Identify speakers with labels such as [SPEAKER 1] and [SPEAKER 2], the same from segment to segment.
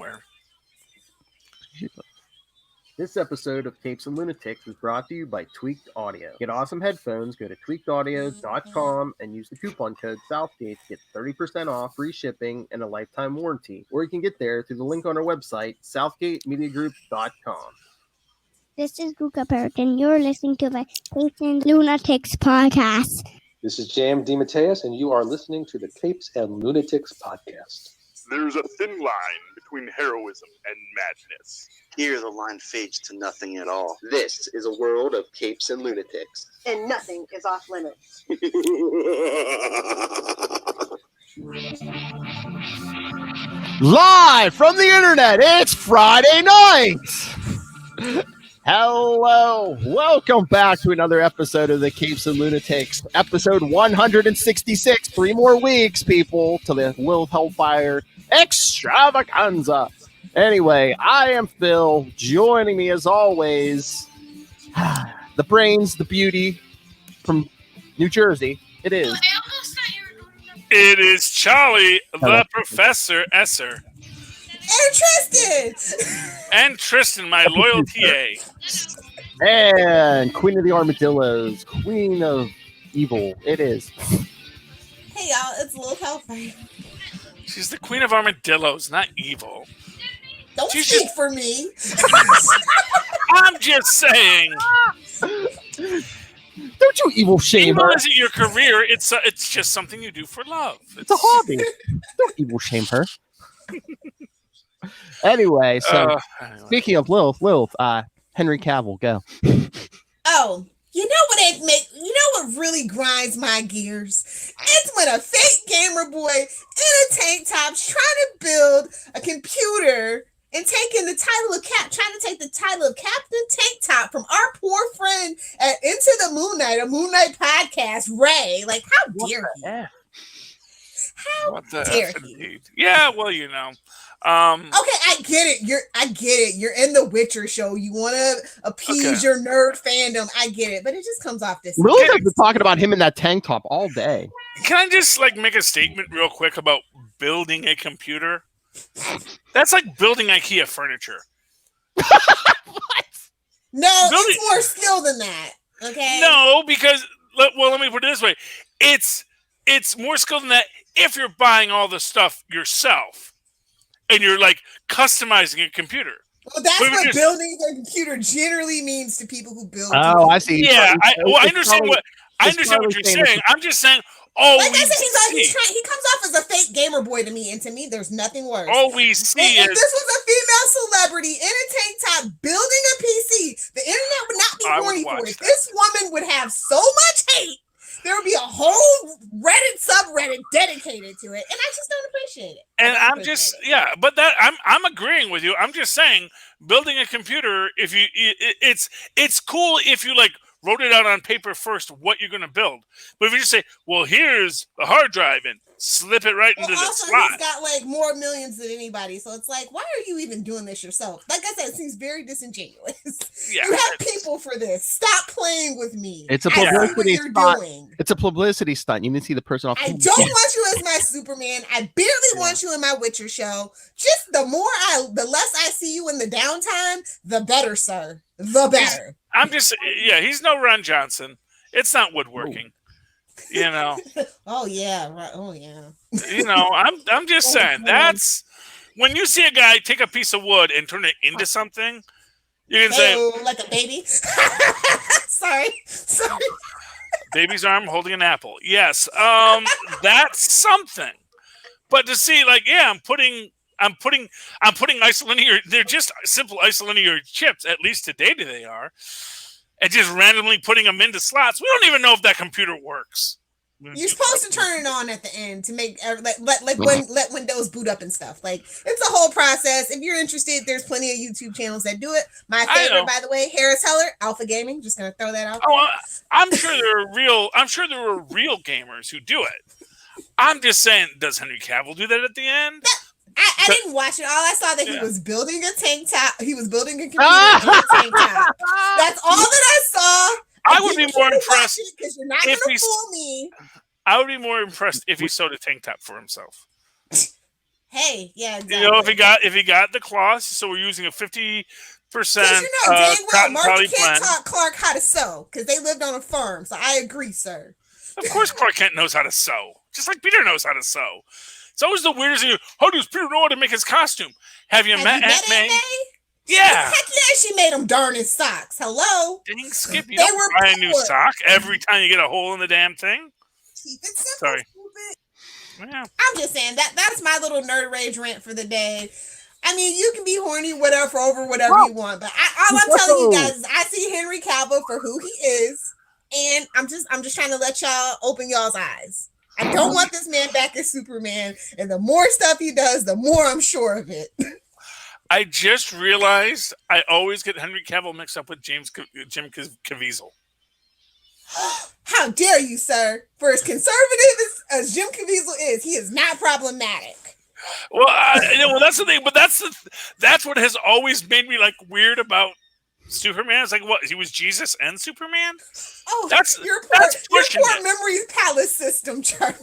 [SPEAKER 1] somewhere.
[SPEAKER 2] This episode of Capes and Lunatics is brought to you by Tweaked Audio. Get awesome headphones, go to tweakedaudio.com and use the coupon code Southgate to get 30% off, free shipping, and a lifetime warranty. Or you can get there through the link on our website, southgatemediagroup.com.
[SPEAKER 3] This is Guka Parrot, and you're listening to the Capes and Lunatics podcast.
[SPEAKER 4] This is Jam DeMatteis, and you are listening to the Capes and Lunatics podcast.
[SPEAKER 5] There's a thin line between heroism and madness.
[SPEAKER 6] Here, the line fades to nothing at all.
[SPEAKER 7] This is a world of capes and lunatics.
[SPEAKER 8] And nothing is off limits.
[SPEAKER 2] Live from the internet, it's Friday night! Hello, welcome back to another episode of the Capes and Lunatics, episode 166. 3 more weeks, people, to the Will Hellfire Extravaganza. Anyway, I am Phil. Joining me as always, the brains, the beauty from New Jersey. It is.
[SPEAKER 1] It is Charlie, the Professor Esser.
[SPEAKER 9] And Tristan!
[SPEAKER 1] And Tristan, my loyal TA.
[SPEAKER 2] And Queen of the Armadillos, Queen of Evil. It is.
[SPEAKER 9] Hey, y'all, it's Lil Hellfire.
[SPEAKER 1] She's the Queen of Armadillos, not evil.
[SPEAKER 9] Don't speak for me.
[SPEAKER 1] I'm just saying.
[SPEAKER 2] Don't you evil shame
[SPEAKER 1] evil
[SPEAKER 2] her.
[SPEAKER 1] Isn't your career. It's just something you do for love.
[SPEAKER 2] It's a hobby. Don't evil shame her. Anyway, so speaking of Lilith, Henry Cavill, go.
[SPEAKER 9] Oh, you know what really grinds my gears? It's when a fake gamer boy in a tank top's trying to build a computer and trying to take the title of Captain Tank Top from our poor friend at Into the Moon Knight, a Moon Knight podcast, Ray. Like, how dare he? How dare he?
[SPEAKER 1] Yeah, well, you know.
[SPEAKER 9] Okay, I get it. You're in the Witcher show. You want to appease your nerd fandom. I get it, but it just comes off this.
[SPEAKER 2] Really, I've been talking about him in that tank top all day.
[SPEAKER 1] Can I just make a statement real quick about building a computer? That's like building IKEA furniture.
[SPEAKER 9] What? No, it's more skill than that. Okay.
[SPEAKER 1] No, because let me put it this way: it's more skill than that if you're buying all the stuff yourself and you're customizing a computer.
[SPEAKER 9] Well, that's what building a computer generally means to people who build.
[SPEAKER 2] Oh, I see.
[SPEAKER 1] Yeah, I understand what you're saying. I'm just saying.
[SPEAKER 9] Like I said, he comes off as a fake gamer boy to me, and to me, there's nothing worse.
[SPEAKER 1] All we see
[SPEAKER 9] if this was a female celebrity in a tank top building a PC, the internet would not be horny for it. This woman would have so much hate. There would be a whole Reddit subreddit dedicated to it, and I just don't appreciate it.
[SPEAKER 1] And but I'm agreeing with you. I'm just saying, building a computer, it's cool if you wrote it out on paper first what you're going to build. But if you just say, well, here's a hard drive and slip it right into the slot.
[SPEAKER 9] He's got more millions than anybody. So it's why are you even doing this yourself? Like I said, it seems very disingenuous. Yeah, you have people for this. Stop playing with me.
[SPEAKER 2] It's a publicity stunt. It's a publicity stunt. You didn't see the person off.
[SPEAKER 9] I don't want you as my Superman. I barely want you in my Witcher show. Just the less I see you in the downtime, the better, sir. The better.
[SPEAKER 1] He's no Ron Johnson. It's not woodworking. You know.
[SPEAKER 9] Oh yeah, right. Oh yeah.
[SPEAKER 1] You know, I'm just saying that's when you see a guy take a piece of wood and turn it into something, you can say
[SPEAKER 9] like a baby. Sorry.
[SPEAKER 1] Baby's arm holding an apple. Yes. That's something. But to see I'm putting isolinear. They're just simple isolinear chips. At least today they are. And just randomly putting them into slots. We don't even know if that computer works.
[SPEAKER 9] You're supposed to turn it on at the end to make let Windows boot up and stuff. It's a whole process. If you're interested, there's plenty of YouTube channels that do it. My favorite, by the way, Harris Heller, Alpha Gaming. Just gonna throw that out.
[SPEAKER 1] Oh, I'm sure there are real gamers who do it. I'm just saying, does Henry Cavill do that at the end?
[SPEAKER 9] I didn't watch it. All I saw that he was building a tank top. He was building a computer in a tank top. That's all that I saw.
[SPEAKER 1] I would be more impressed
[SPEAKER 9] because you're not going to fool me.
[SPEAKER 1] I would be more impressed if he sewed a tank top for himself.
[SPEAKER 9] Hey, yeah, exactly.
[SPEAKER 1] You know, if he got the cloth, so we're using a 50%.
[SPEAKER 9] Because you know dang well
[SPEAKER 1] cotton
[SPEAKER 9] Martha
[SPEAKER 1] poly
[SPEAKER 9] can't
[SPEAKER 1] blend.
[SPEAKER 9] taught Clark how to sew because they lived on a farm. So I agree, sir.
[SPEAKER 1] Of course, Clark Kent knows how to sew, just like Peter knows how to sew. It's always the weirdest thing. How does Peter know how to make his costume? Have you met Aunt May? Yeah.
[SPEAKER 9] Heck yeah, she made them darn his socks. Hello.
[SPEAKER 1] Dang, Skip, you don't buy a new sock every time you get a hole in the damn thing.
[SPEAKER 9] Keep it simple,
[SPEAKER 1] Sorry.
[SPEAKER 9] stupid.
[SPEAKER 1] Yeah.
[SPEAKER 9] I'm just saying that's my little nerd rage rant for the day. I mean, you can be horny, whatever, over whatever you want, but all I'm telling you guys is I see Henry Cavill for who he is, and I'm just trying to let y'all open y'all's eyes. I don't want this man back as Superman, and the more stuff he does, the more I'm sure of it.
[SPEAKER 1] I just realized I always get Henry Cavill mixed up with Jim Caviezel.
[SPEAKER 9] How dare you, sir? For as conservative as Jim Caviezel is, he is not problematic.
[SPEAKER 1] Well, well, that's the thing, but that's what has always made me like weird about Superman. It's like, what, he was Jesus and Superman?
[SPEAKER 9] Oh,
[SPEAKER 1] that's
[SPEAKER 9] your
[SPEAKER 1] pushing
[SPEAKER 9] poor
[SPEAKER 1] it.
[SPEAKER 9] memory palace system, Charlie.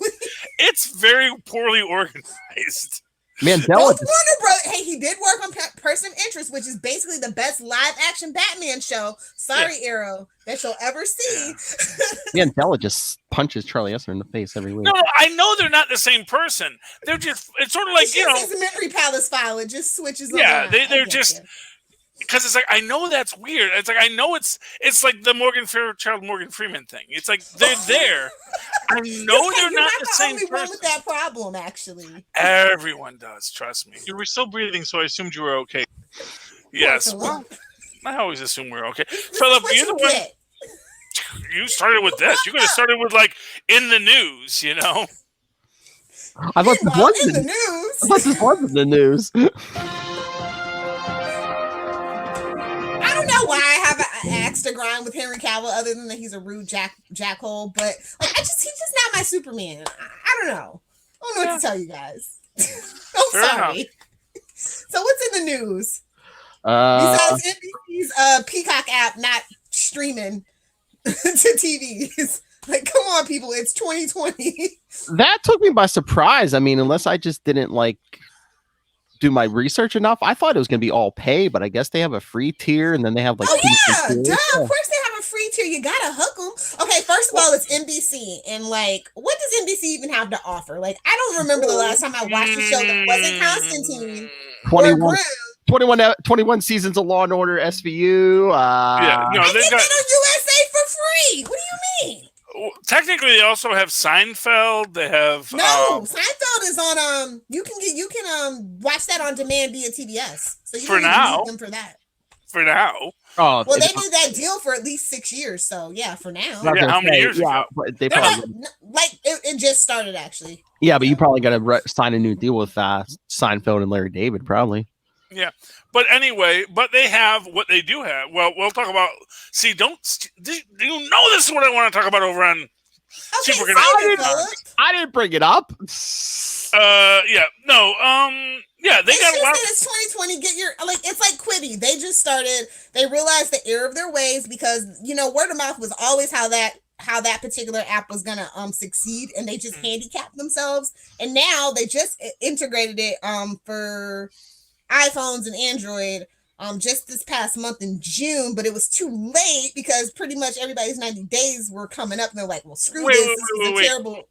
[SPEAKER 1] It's very poorly organized.
[SPEAKER 2] Mandela.
[SPEAKER 9] Both Warner Brothers. Hey, he did work on Person of Interest, which is basically the best live action Batman show. Sorry, Arrow, that you'll ever see.
[SPEAKER 2] Mandela just punches Charlie Esser in the face every week.
[SPEAKER 1] No, I know they're not the same person. They're just, it's sort of like, you know.
[SPEAKER 9] It's a memory palace file. It just switches
[SPEAKER 1] Yeah,
[SPEAKER 9] around.
[SPEAKER 1] they're just, because it's like, I know that's weird. It's like, I know it's like the Morgan Fairchild, Morgan Freeman thing. It's like, they're there. I know they're not the same
[SPEAKER 9] only one
[SPEAKER 1] person.
[SPEAKER 9] with that problem, actually.
[SPEAKER 1] Everyone does, trust me.
[SPEAKER 5] You were still breathing, so I assumed you were okay.
[SPEAKER 1] Yes. Well, I always assume we're okay. Philip, you're the one. You started with this. You could have started with like in the news, you know.
[SPEAKER 2] I thought this was
[SPEAKER 9] in the news.
[SPEAKER 2] I thought this was in the news.
[SPEAKER 9] I don't know why I have an axe to grind with Henry Cavill, other than that he's a rude jackhole. But like, he's just not my Superman. I don't know. I don't know what to tell you guys. I'm
[SPEAKER 1] Fair
[SPEAKER 9] sorry.
[SPEAKER 1] enough.
[SPEAKER 9] So what's in the news? Besides NBC's Peacock app not streaming to TVs. Like, come on, people! It's 2020.
[SPEAKER 2] That took me by surprise. I mean, unless I just didn't like do my research enough, I thought it was going to be all pay. But I guess they have a free tier, and then they have like.
[SPEAKER 9] Oh yeah, duh! Of course they have a free tier. You gotta hook them. Okay, first of all, it's NBC, and like, what does NBC even have to offer? Like, I don't remember the last time I watched a show that wasn't Constantine.
[SPEAKER 2] 21 seasons of Law and Order SVU.
[SPEAKER 1] Yeah, no,
[SPEAKER 9] they got on USA for free. What do you mean?
[SPEAKER 1] Technically, they also have Seinfeld. They have
[SPEAKER 9] Seinfeld is on. You can watch that on demand via TBS. So you
[SPEAKER 1] for now,
[SPEAKER 9] need them for that.
[SPEAKER 1] For now.
[SPEAKER 2] Oh,
[SPEAKER 9] well, they did that deal for at least 6 years. So yeah, for now.
[SPEAKER 1] Yeah, how many years ago?
[SPEAKER 2] But they probably
[SPEAKER 9] it just started actually.
[SPEAKER 2] Yeah, but you probably got to sign a new deal with Seinfeld and Larry David, probably.
[SPEAKER 1] Yeah, but anyway, they have what they do have. Well, we'll talk about. See, do you know this is what I want to talk about over on Super
[SPEAKER 2] I didn't bring it up.
[SPEAKER 1] Yeah, no, yeah, they got a lot.
[SPEAKER 9] It's 2020. It's like Quibi. They just started. They realized the error of their ways because word of mouth was always how that particular app was gonna succeed, and they just handicapped themselves. And now they just integrated it for iPhones and Android just this past month in June, but it was too late because pretty much everybody's 90 days were coming up, and they're like, well, screw this. This is terrible.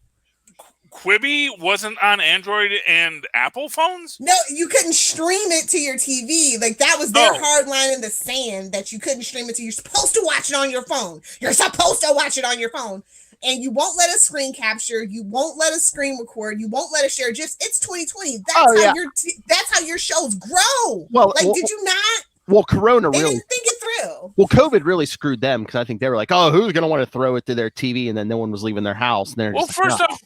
[SPEAKER 1] Quibi wasn't on Android and Apple phones?
[SPEAKER 9] No, you couldn't stream it to your TV. Like, that was their hard line in the sand, that you couldn't stream it to. You're supposed to watch it on your phone. You're supposed to watch it on your phone. And you won't let us screen capture. You won't let us screen record. You won't let us share GIFs. It's 2020. That's how your shows grow.
[SPEAKER 2] Well,
[SPEAKER 9] did you not?
[SPEAKER 2] Well, Corona
[SPEAKER 9] they
[SPEAKER 2] really
[SPEAKER 9] didn't think it through.
[SPEAKER 2] Well, COVID really screwed them because I think they were like, "Oh, who's going to want to throw it to their TV?" And then no one was leaving their house. And
[SPEAKER 1] well, first off,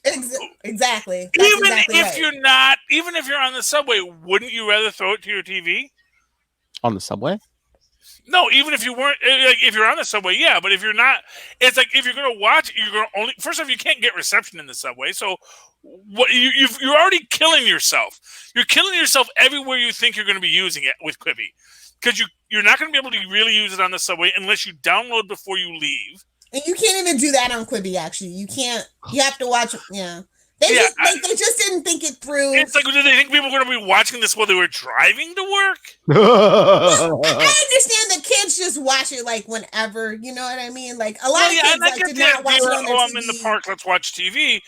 [SPEAKER 9] exactly.
[SPEAKER 1] Even if you're on the subway, wouldn't you rather throw it to your TV?
[SPEAKER 2] On the subway?
[SPEAKER 1] No, even if you weren't, like, if you're on the subway, yeah. But if you're not, it's like if you're going to watch, you're going to only. First off, you can't get reception in the subway, so you're already killing yourself. You're killing yourself everywhere you think you're going to be using it with Quibi. Because you're not going to be able to really use it on the subway unless you download before you leave.
[SPEAKER 9] And you can't even do that on Quibi, actually. You can't. You have to watch. Yeah. They just didn't think it through.
[SPEAKER 1] It's like, did they think people were going to be watching this while they were driving to work?
[SPEAKER 9] I understand that kids just watch it like whenever, you know what I mean? Like a lot of kids did not watch it on their TV.
[SPEAKER 1] I'm in the park, let's watch TV.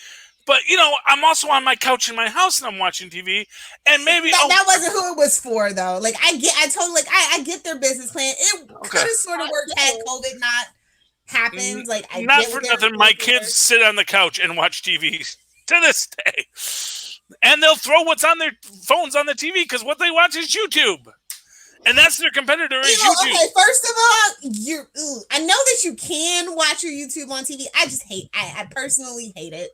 [SPEAKER 1] But I'm also on my couch in my house and I'm watching TV, and maybe
[SPEAKER 9] that wasn't who it was for, though. Like I get their business plan. It could have sort of worked had COVID not happened. Like
[SPEAKER 1] not for nothing, my kids sit on the couch and watch TV to this day, and they'll throw what's on their phones on the TV because what they watch is YouTube, and that's their competitor is YouTube.
[SPEAKER 9] Okay, first of all, I know that you can watch your YouTube on TV. I just hate. I personally hate it.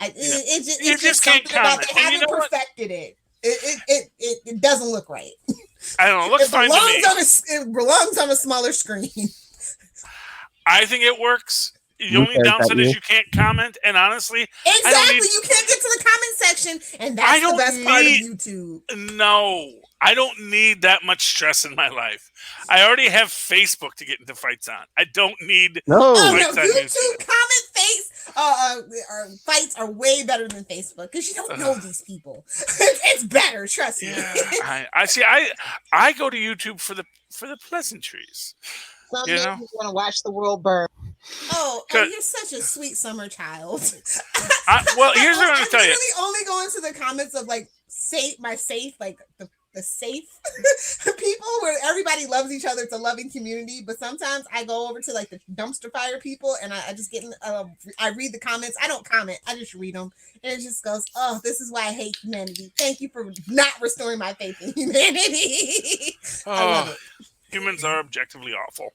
[SPEAKER 9] It just can't comment. They haven't perfected it. It doesn't look right.
[SPEAKER 1] I don't know. It looks fine to me.
[SPEAKER 9] It belongs on a smaller screen.
[SPEAKER 1] I think it works. The only downside is you can't comment, and honestly,
[SPEAKER 9] exactly, you can't get to the comment section, and that's the best part of YouTube.
[SPEAKER 1] No, I don't need that much stress in my life. I already have Facebook to get into fights on. I don't need
[SPEAKER 9] fights on YouTube. Fights are way better than Facebook because you don't know these people. It's better, trust me.
[SPEAKER 1] I see. I go to YouTube for the pleasantries.
[SPEAKER 8] Some days you want to watch the world burn.
[SPEAKER 9] Oh, you're such a sweet summer child.
[SPEAKER 1] Well, here's what I'm going to tell you.
[SPEAKER 9] I'm really only going to the comments of like the safe people where everybody loves each other. It's a loving community. But sometimes I go over to like the dumpster fire people and I just get I read the comments. I don't comment. I just read them. And it just goes, oh, this is why I hate humanity. Thank you for not restoring my faith in humanity. I love it.
[SPEAKER 1] Humans are objectively awful.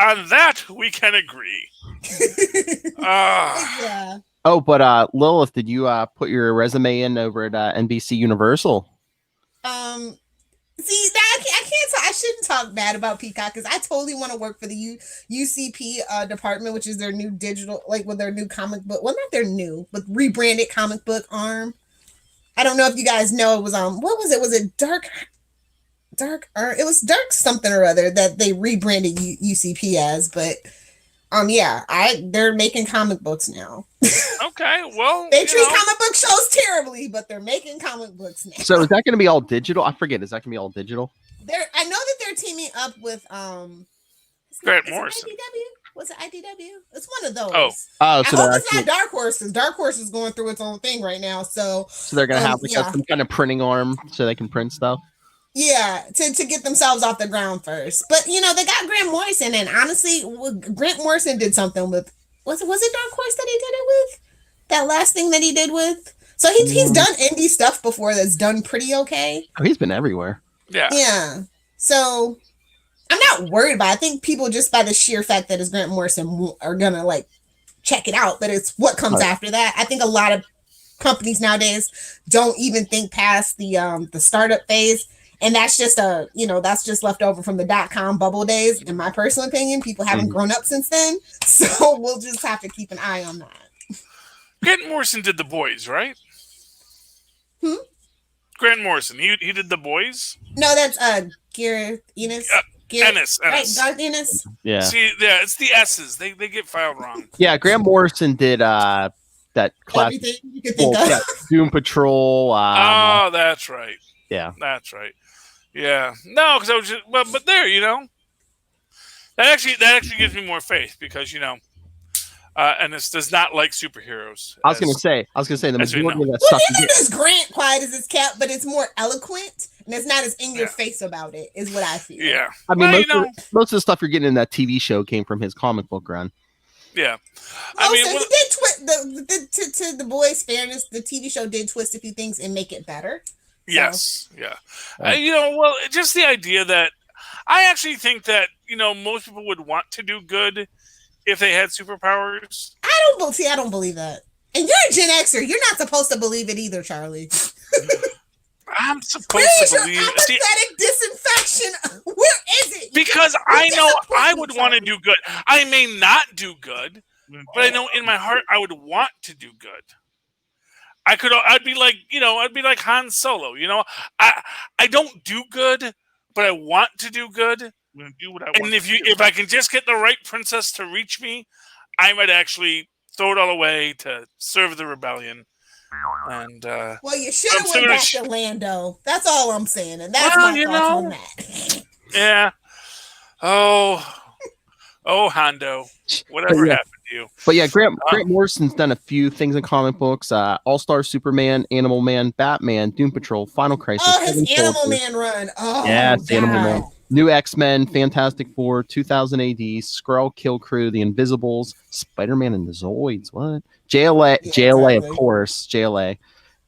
[SPEAKER 1] On that, we can agree.
[SPEAKER 9] Yeah.
[SPEAKER 2] Oh, but Lilith, did you put your resume in over at NBC Universal?
[SPEAKER 9] See, I can't talk. I shouldn't talk bad about Peacock because I totally want to work for the UCP department, which is their new digital, like with their new comic book. Well, not their new, but rebranded comic book arm. I don't know if you guys know it was what was it? Was it Dark? It was Dark something or other that they rebranded UCP as, but they're making comic books now.
[SPEAKER 1] Okay, well,
[SPEAKER 9] they treat comic book shows terribly, but they're making comic books now.
[SPEAKER 2] So is that going to be all digital? I forget. Is that going to be all digital?
[SPEAKER 9] I know that they're teaming up with
[SPEAKER 1] Grant Morrison.
[SPEAKER 9] Was it IDW? It's one of those.
[SPEAKER 2] So
[SPEAKER 9] I hope it's not Dark Horse because Dark Horse is going through its own thing right now. So
[SPEAKER 2] they're going to have some kind of printing arm so they can print stuff.
[SPEAKER 9] Yeah, to get themselves off the ground first. But they got Grant Morrison, and honestly, Grant Morrison did something with was it Dark Horse that he did it with? That last thing that he did with. So he's done indie stuff before that's done pretty okay.
[SPEAKER 2] Oh, he's been everywhere.
[SPEAKER 1] Yeah.
[SPEAKER 9] Yeah. So I'm not worried about it. I think people just by the sheer fact that it's Grant Morrison are gonna like check it out, but it's what comes after that. I think a lot of companies nowadays don't even think past the startup phase. And that's just that's just left over from the .com bubble days. In my personal opinion, people haven't grown up since then. So we'll just have to keep an eye on that.
[SPEAKER 1] Grant Morrison did The Boys, right? Grant Morrison, he did The Boys?
[SPEAKER 9] No, that's Gareth Ennis.
[SPEAKER 1] Ennis.
[SPEAKER 9] Right, Garth Ennis.
[SPEAKER 2] Yeah.
[SPEAKER 1] See, it's the S's. They get filed wrong.
[SPEAKER 2] Yeah, Grant Morrison did that class.
[SPEAKER 9] Everything you can think of.
[SPEAKER 2] Yeah, Doom Patrol.
[SPEAKER 1] Oh, that's right.
[SPEAKER 2] Yeah.
[SPEAKER 1] That's right. Yeah. No, because I was just but there, that actually gives me more faith because and this does not like superheroes.
[SPEAKER 2] I was gonna say the majority of that
[SPEAKER 9] well,
[SPEAKER 2] stuff.
[SPEAKER 9] Neither does Grant quiet as it's kept, but it's more eloquent and it's not as in your face about it. Is what I feel.
[SPEAKER 1] Yeah.
[SPEAKER 2] I mean, most of the stuff you're getting in that TV show came from his comic book run.
[SPEAKER 1] Yeah.
[SPEAKER 9] He did to the boys' fairness. The TV show did twist a few things and make it better.
[SPEAKER 1] Yes. Yeah. Just the idea that I actually think that, most people would want to do good if they had superpowers.
[SPEAKER 9] I don't believe that. And you're a Gen Xer. You're not supposed to believe it either, Charlie.
[SPEAKER 1] I'm supposed to believe it.
[SPEAKER 9] Apathetic disinfection. Where is it?
[SPEAKER 1] Because I know I would want to do good. I may not do good, but I know in my heart I would want to do good. I'd be like Han Solo, I don't do good, but I want to do good.
[SPEAKER 5] I'm gonna do what I want.
[SPEAKER 1] And if I can just get the right princess to reach me, I might actually throw it all away to serve the rebellion. And
[SPEAKER 9] well, you should have went back to Lando. That's all I'm saying, and that's my thoughts on that.
[SPEAKER 1] Yeah. Oh, Hondo. Whatever happened to you?
[SPEAKER 2] But yeah, Grant Morrison's done a few things in comic books: All-Star Superman, Animal Man, Batman, Doom Patrol, Final Crisis.
[SPEAKER 9] Oh, his Animal Man run. Oh,
[SPEAKER 2] yes,
[SPEAKER 9] God.
[SPEAKER 2] Animal Man. New X-Men, Fantastic Four, 2000 AD, Skrull, Kill Crew, The Invisibles, Spider-Man and the Zoids. What? JLA, of course. JLA.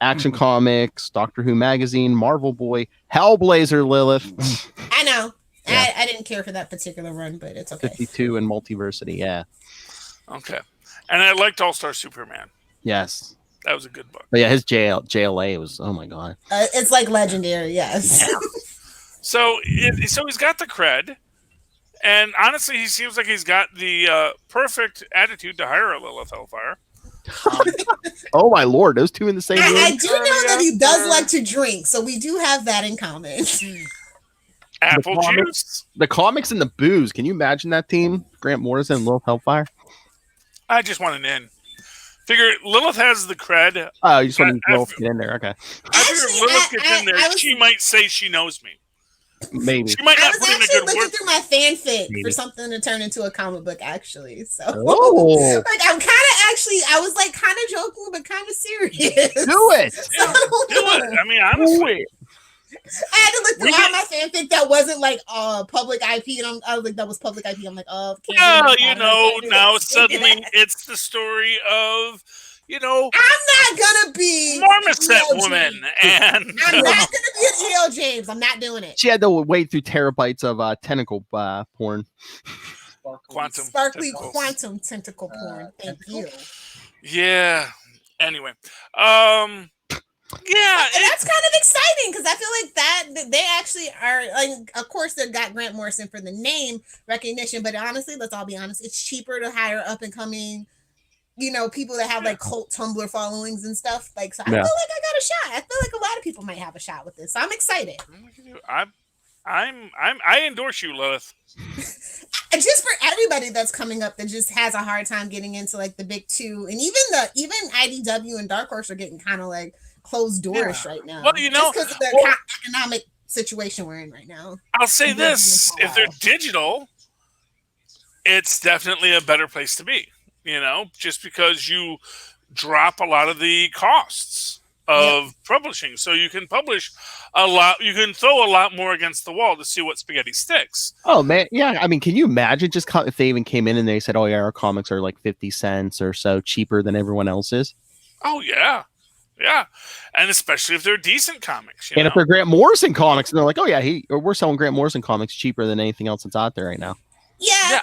[SPEAKER 2] Action Comics, Doctor Who Magazine, Marvel Boy, Hellblazer, Lilith.
[SPEAKER 9] I know. Yeah. I didn't care for that particular run, but it's okay.
[SPEAKER 2] 52 and Multiversity, yeah.
[SPEAKER 1] Okay. And I liked All-Star Superman.
[SPEAKER 2] Yes.
[SPEAKER 1] That was a good book.
[SPEAKER 2] But yeah, his JLA was, oh my God.
[SPEAKER 9] It's like legendary, yes.
[SPEAKER 1] Yeah. So he's got the cred. And honestly, he seems like he's got the perfect attitude to hire a Lilith Hellfire.
[SPEAKER 2] Oh my Lord, those two in the same room.
[SPEAKER 9] I do know that he does like to drink, so we do have that in common.
[SPEAKER 1] Apple juice.
[SPEAKER 2] The comics and the booze. Can you imagine that team? Grant Morrison and Lilith Hellfire?
[SPEAKER 1] I just want an in. Figure Lilith has the cred.
[SPEAKER 2] Oh, you just want Lilith to get in there. Okay.
[SPEAKER 1] I figure Lilith gets in there. She might say she knows me.
[SPEAKER 2] Maybe.
[SPEAKER 1] She might not
[SPEAKER 9] I was actually looking through my fanfic for something to turn into a comic book, actually. So, like, I'm kind of I was like kind of joking, but kind of serious.
[SPEAKER 2] Do it.
[SPEAKER 1] Yeah, do it. I mean, honestly.
[SPEAKER 9] I had to look through all my fanfic that wasn't like public IP, and I was like, that was public IP. I'm like, oh,
[SPEAKER 1] well, now suddenly it's the story of, I'm
[SPEAKER 9] not gonna be
[SPEAKER 1] Marmoset woman, and
[SPEAKER 9] I'm not gonna be a G.L. James. I'm not doing it.
[SPEAKER 2] She had to wade through terabytes of tentacle porn.
[SPEAKER 9] Sparkly quantum tentacle porn. Thank you.
[SPEAKER 1] Yeah. Anyway,
[SPEAKER 9] yeah, and that's kind of exciting because I feel like that they actually are. Like, of course, they got Grant Morrison for the name recognition, but honestly, let's all be honest, it's cheaper to hire up and coming, people that have like cult Tumblr followings and stuff. Like, so I feel like I got a shot. I feel like a lot of people might have a shot with this. So I'm excited.
[SPEAKER 1] I endorse you, Lilith.
[SPEAKER 9] And just for everybody that's coming up that just has a hard time getting into like the big two, and even IDW and Dark Horse are getting kind of like closed doors right now.
[SPEAKER 1] Well,
[SPEAKER 9] just because of the economic situation we're in right now.
[SPEAKER 1] I'll say this: if they're digital, it's definitely a better place to be. Just because you drop a lot of the costs of publishing, so you can publish a lot. You can throw a lot more against the wall to see what spaghetti sticks.
[SPEAKER 2] Oh man, yeah. I mean, can you imagine just if they even came in and they said, "Oh yeah, our comics are like 50 cents or so cheaper than everyone else's."
[SPEAKER 1] Oh yeah. Yeah, and especially if they're decent comics.
[SPEAKER 2] If they're Grant Morrison comics, and they're like, "Oh yeah, we're selling Grant Morrison comics cheaper than anything else that's out there right now."
[SPEAKER 9] Yeah,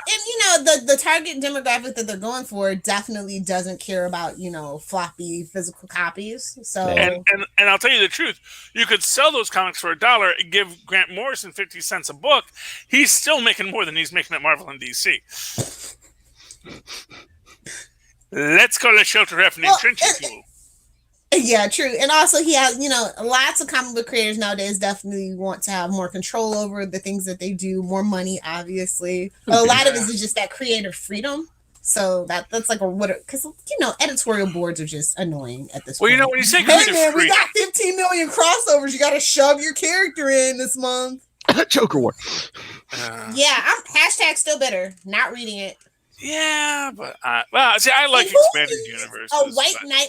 [SPEAKER 9] and the target demographic that they're going for definitely doesn't care about floppy physical copies. So
[SPEAKER 1] and I'll tell you the truth, you could sell those comics for $1 and give Grant Morrison 50 cents a book. He's still making more than he's making at Marvel and DC. Let's call it Shelter F named Trenching Pool.
[SPEAKER 9] Yeah, true. And also he has, lots of comic book creators nowadays definitely want to have more control over the things that they do, more money, obviously. But a lot of it is just that creative freedom. So that's like because editorial boards are just annoying at this point.
[SPEAKER 1] Well, when you say creative freedom,
[SPEAKER 9] we got 15 million crossovers. You got to shove your character in this month.
[SPEAKER 2] Joker War.
[SPEAKER 9] Yeah, I'm hashtag still bitter. Not reading it.
[SPEAKER 1] Yeah, but I like expanded universes.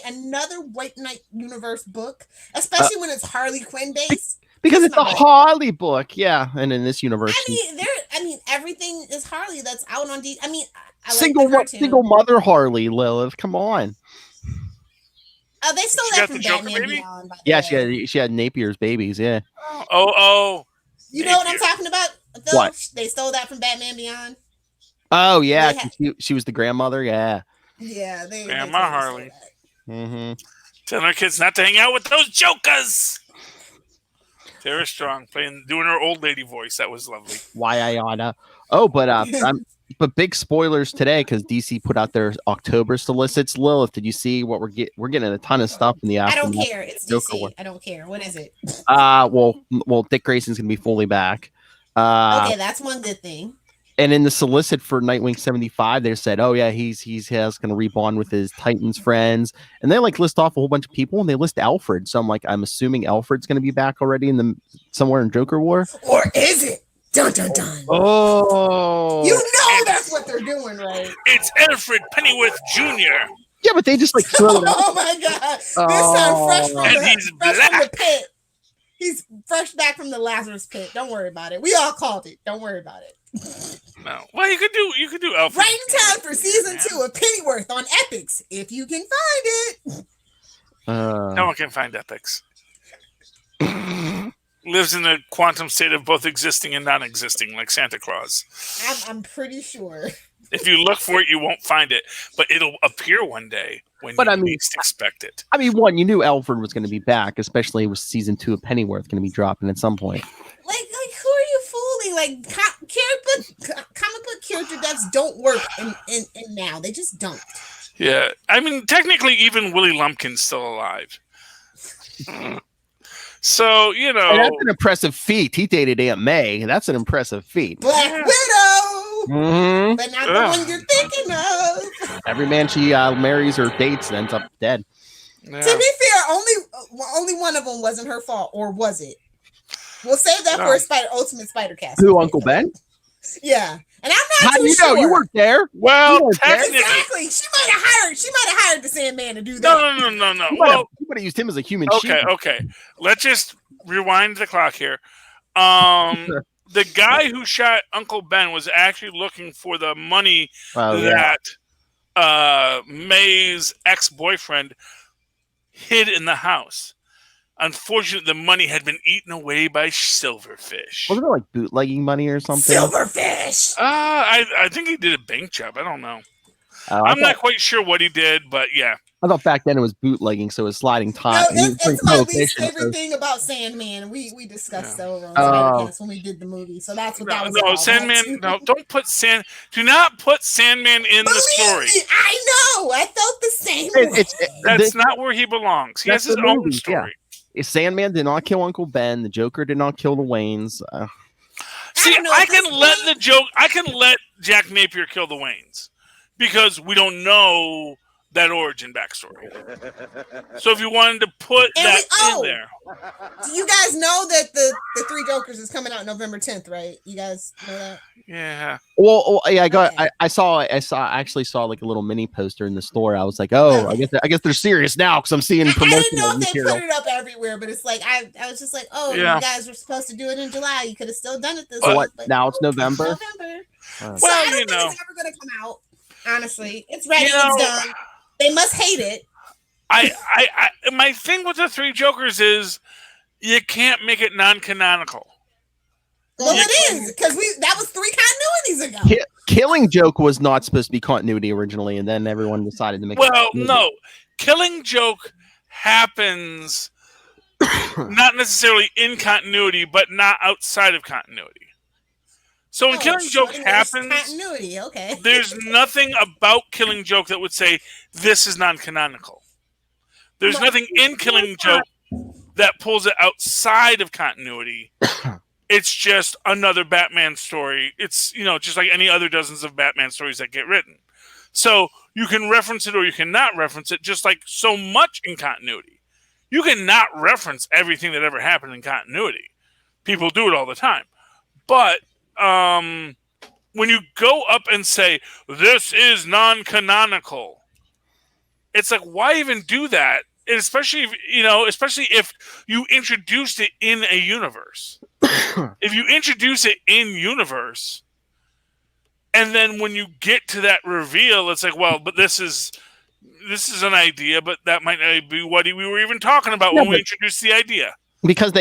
[SPEAKER 9] Another White Knight universe book, especially when it's Harley Quinn based.
[SPEAKER 2] Because it's a Harley book, yeah. And in this universe,
[SPEAKER 9] everything is Harley that's out on I
[SPEAKER 2] single mother Harley, Lilith. Come on.
[SPEAKER 9] They stole that from Batman Beyond.
[SPEAKER 2] Yeah, she had Napier's babies. Yeah.
[SPEAKER 1] Oh.
[SPEAKER 9] You know what I'm talking about? Phil?
[SPEAKER 2] What?
[SPEAKER 9] They stole that from Batman Beyond.
[SPEAKER 2] Oh yeah, she was the grandmother. Yeah.
[SPEAKER 9] Yeah,
[SPEAKER 1] Grandma Harley.
[SPEAKER 2] Mm-hmm.
[SPEAKER 1] Telling our kids not to hang out with those jokers. Tara Strong doing her old lady voice. That was lovely.
[SPEAKER 2] Why I oughta. Oh, but big spoilers today because DC put out their October solicits. Lilith, did you see what we're getting a ton of stuff in the afternoon?
[SPEAKER 9] I don't care. It's DC. I don't care. What is it?
[SPEAKER 2] Well, Dick Grayson's gonna be fully back.
[SPEAKER 9] Okay, that's one good thing.
[SPEAKER 2] And in the solicit for Nightwing 75, they said, "Oh yeah, he's going to rebond with his Titans friends," and they like list off a whole bunch of people, and they list Alfred. So I'm assuming Alfred's going to be back already somewhere in Joker War,
[SPEAKER 9] or is it? Dun dun dun.
[SPEAKER 2] Oh,
[SPEAKER 9] you know that's what they're doing, right?
[SPEAKER 1] It's Alfred Pennyworth Jr.
[SPEAKER 2] Yeah, but they just like throw it out.
[SPEAKER 9] Oh my God! This time fresh from the pit. He's fresh back from the Lazarus pit. Don't worry about it. We all called it. Don't worry about it.
[SPEAKER 1] No. Well, you could do Alfred.
[SPEAKER 9] Right in time for season 2 of Pennyworth on Epics, if you can find it.
[SPEAKER 1] No one can find Epics. Lives in a quantum state of both existing and non-existing, like Santa Claus.
[SPEAKER 9] I'm pretty sure.
[SPEAKER 1] If you look for it, you won't find it, but it'll appear one day when you least expect it.
[SPEAKER 2] I mean, one, you knew Alfred was going to be back, especially with season 2 of Pennyworth going to be dropping at some point.
[SPEAKER 9] Like who are you fooling? Like comic book character deaths don't work in now. They just don't.
[SPEAKER 1] Yeah, I mean, technically, even Willie Lumpkin's still alive. So, you know,
[SPEAKER 2] and that's an impressive feat. He dated Aunt May. That's an impressive feat.
[SPEAKER 9] Black Widow, but not the one you're thinking of.
[SPEAKER 2] Every man she marries or dates ends up dead.
[SPEAKER 1] Yeah.
[SPEAKER 9] To be fair, only one of them wasn't her fault, or was it? We'll save that for a Ultimate Spider Cast.
[SPEAKER 2] Who, Uncle Ben?
[SPEAKER 9] Yeah, and I'm not
[SPEAKER 2] How
[SPEAKER 9] too
[SPEAKER 2] do you
[SPEAKER 9] sure.
[SPEAKER 2] know? You weren't there.
[SPEAKER 1] Well,
[SPEAKER 9] exactly. She might have hired the Sandman to do that.
[SPEAKER 1] No.
[SPEAKER 2] You might have used him as a human shield.
[SPEAKER 1] Okay. Let's just rewind the clock here. The guy who shot Uncle Ben was actually looking for the money that May's ex-boyfriend hid in the house. Unfortunately, the money had been eaten away by silverfish.
[SPEAKER 2] Wasn't it like bootlegging money or something?
[SPEAKER 9] Silverfish!
[SPEAKER 1] I think he did a bank job. I don't know. I'm not quite sure what he did, but yeah.
[SPEAKER 2] I thought back then it was bootlegging, so it was sliding time.
[SPEAKER 9] No, it's my least favorite thing about Sandman. We discussed that over on Spider-Cast when we did the movie. So that's what that was about.
[SPEAKER 1] Sandman. No, don't put Do not put Sandman in the story.
[SPEAKER 9] I know. I felt the same way.
[SPEAKER 1] That's not where he belongs. He has his own story.
[SPEAKER 2] Yeah. Sandman did not kill Uncle Ben. The Joker did not kill the Waynes.
[SPEAKER 1] See, I can let Jack Napier kill the Waynes because we don't know that origin backstory. So if you wanted to put in there.
[SPEAKER 9] Do you guys know that the Three Jokers is coming out November 10th, right? You guys know that?
[SPEAKER 1] Yeah.
[SPEAKER 2] Well, yeah, I actually saw like a little mini poster in the store. I was like, oh, I guess they're serious now because I'm seeing promotional
[SPEAKER 9] I didn't know if
[SPEAKER 2] material.
[SPEAKER 9] they put it up everywhere, but it's like I was just like, oh, you guys were supposed to do it in July. You could have still done it this month. But
[SPEAKER 2] now it's November.
[SPEAKER 9] So I don't think it's ever going to come out. Honestly, it's ready. It's done. They must hate it.
[SPEAKER 1] My thing with the Three Jokers is you can't make it non-canonical.
[SPEAKER 9] Well, it is because that was 3 continuities ago.
[SPEAKER 2] Killing Joke was not supposed to be continuity originally, and then everyone decided to make.
[SPEAKER 1] Well, no, Killing Joke happens not necessarily in continuity, but not outside of continuity. So when Killing Joke happens,
[SPEAKER 9] continuity, okay.
[SPEAKER 1] There's nothing about Killing Joke that would say this is non-canonical. There's nothing in Killing Joke that pulls it outside of continuity. It's just another Batman story. It's, just like any other dozens of Batman stories that get written. So you can reference it or you cannot reference it, just like so much in continuity. You cannot reference everything that ever happened in continuity. People do it all the time. But when you go up and say, this is non-canonical, it's like, why even do that? And especially if you introduced it in a universe. If you introduce it in universe, and then when you get to that reveal, it's like, well, but this is an idea, but that might not be what we were even talking about when we introduced the idea.
[SPEAKER 2] Because